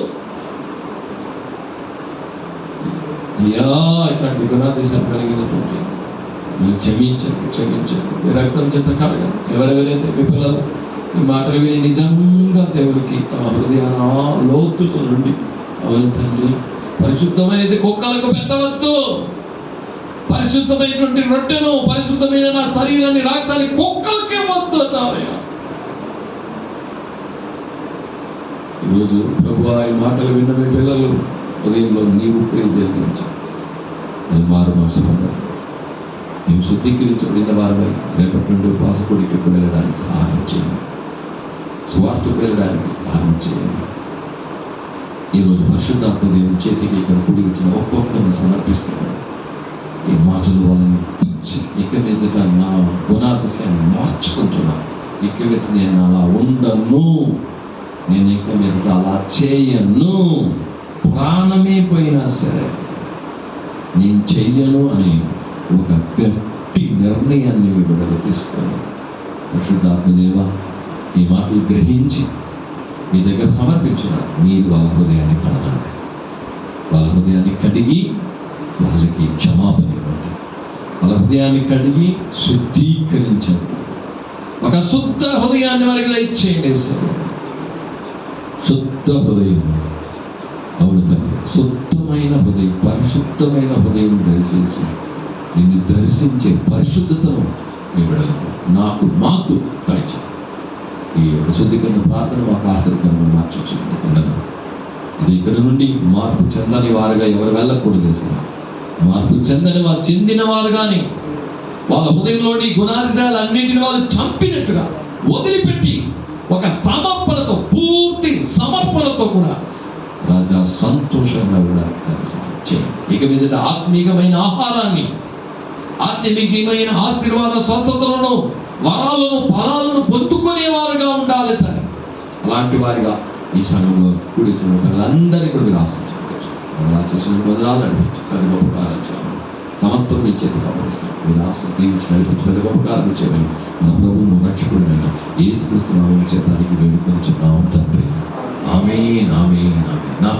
అయ్యా, ఇట్లాంటి గుణాదేశాలు కలిగినటువంటి మీరు క్షమించండి. మీ రక్తం చేత కడగండి. ఎవరెవరైతే మీ పిల్లలు ఈ మాటలు విని నిజంగా దేవుడికి తమ హృదయాల లోతుల నుండి అవును తండ్రి, పరిశుద్ధమైనది కుక్కలకు పెట్టవద్దు, పరిశుద్ధమైనటువంటి రొట్టెను, పరిశుద్ధమైన నా శరీరాన్ని రాక్తాన్ని కుక్కలకే వద్దు అన్నావయ్యా. ఈరోజు ప్రభువా, ఈ మాటలు విన్న మీ పిల్లలు ఉదయంలో నీవు క్రియ జరిగించావు. మారు మనసు నీవు శుద్ధీకరించబడిన వారమై రేపటి నుండి ఉపవాసకుడికి వెళ్ళడానికి సహాయం చేయండి, స్వార్థకు వెళ్ళడానికి సహాయం చేయండి. ఈరోజు పరిశుద్ధాత్మ దేవుని చేతికి ఇక్కడ కూడి వచ్చిన ఒక్కొక్కరిని సమర్పిస్తున్నాను. ఈ మాటలు వాళ్ళని ఇక మీద నా గుణాతిశయాన్ని మార్చుకుంటున్నాను. ఇక మీద నేను అలా ఉండను, నేను ఇక మీద అలా చేయను, ప్రాణమే పోయినా సరే నేను చెయ్యను అని ఒక గట్టి నిర్ణయాన్ని విడుదల తీసుకొని పరిశుద్ధాత్మదేవ ఈ మాటలు గ్రహించి మీ దగ్గర సమర్పించిన మీరు వాళ్ళ హృదయాన్ని కడగండి, వాళ్ళ హృదయాన్ని కడిగి వాళ్ళకి క్షమాపణ ఇవ్వండి, వాళ్ళ హృదయాన్ని కడిగి శుద్ధీకరించండి, ఒక శుద్ధ హృదయాన్ని వారికి దయచేయండి. శుద్ధ హృదయం, అవును తండ్రి, శుద్ధమైన హృదయం, పరిశుద్ధమైన హృదయం దయచేసి నిన్ను దర్శించే పరిశుద్ధతను మీ బిడ్డలకు నాకు మాకు దయచేయండి. ఈ యొక్క శుద్ధీకరణ ప్రార్థన మాకు ఆశ్చర్యకరంగా మార్చొచ్చింది. ఇది ఇక్కడ నుండి మార్పు చెందని వారుగా ఎవరు వెళ్ళకూడదు సార్. మార్పు చెందని వారు చెందిన వారు కానీ వాళ్ళ హృదయంలోని గుణాదిశాలన్నింటినీ వాళ్ళు చంపినట్టుగా వదిలిపెట్టి ఒక సమర్పణతో, పూర్తి సమర్పణతో కూడా రాజా సంతోషంగా ఉండడానికి ఇక మీద ఆత్మీయమైన ఆహారాన్ని, ఆత్మీయమైన ఆశీర్వాద స్వతంత్రలను, వరాలను, ఫలాలను పొందుకునేవారుగా ఉండాలి తండ్రి. అలాంటి వారిగా ఈ సమయంలో కూడిచిన పిల్లలందరినీ కూడా మీరు ఆశించవచ్చు. అలా చేసిన వదనాలు నడిపించి ప్రతి గొప్ప కార్యం చేయాలి. సమస్తం మీ చేతికి అప్పగిస్తాం. మీరు ఆశ దీవించి నడిపించి ప్రతి గొప్ప కార్యం చేయమని మన ప్రభువును రక్షకుడైన యేసుక్రీస్తు నామమున చేతానికి వేడుకొని చెప్తాము తండ్రి. ఆమేన్, ఆమేన్, ఆమేన్.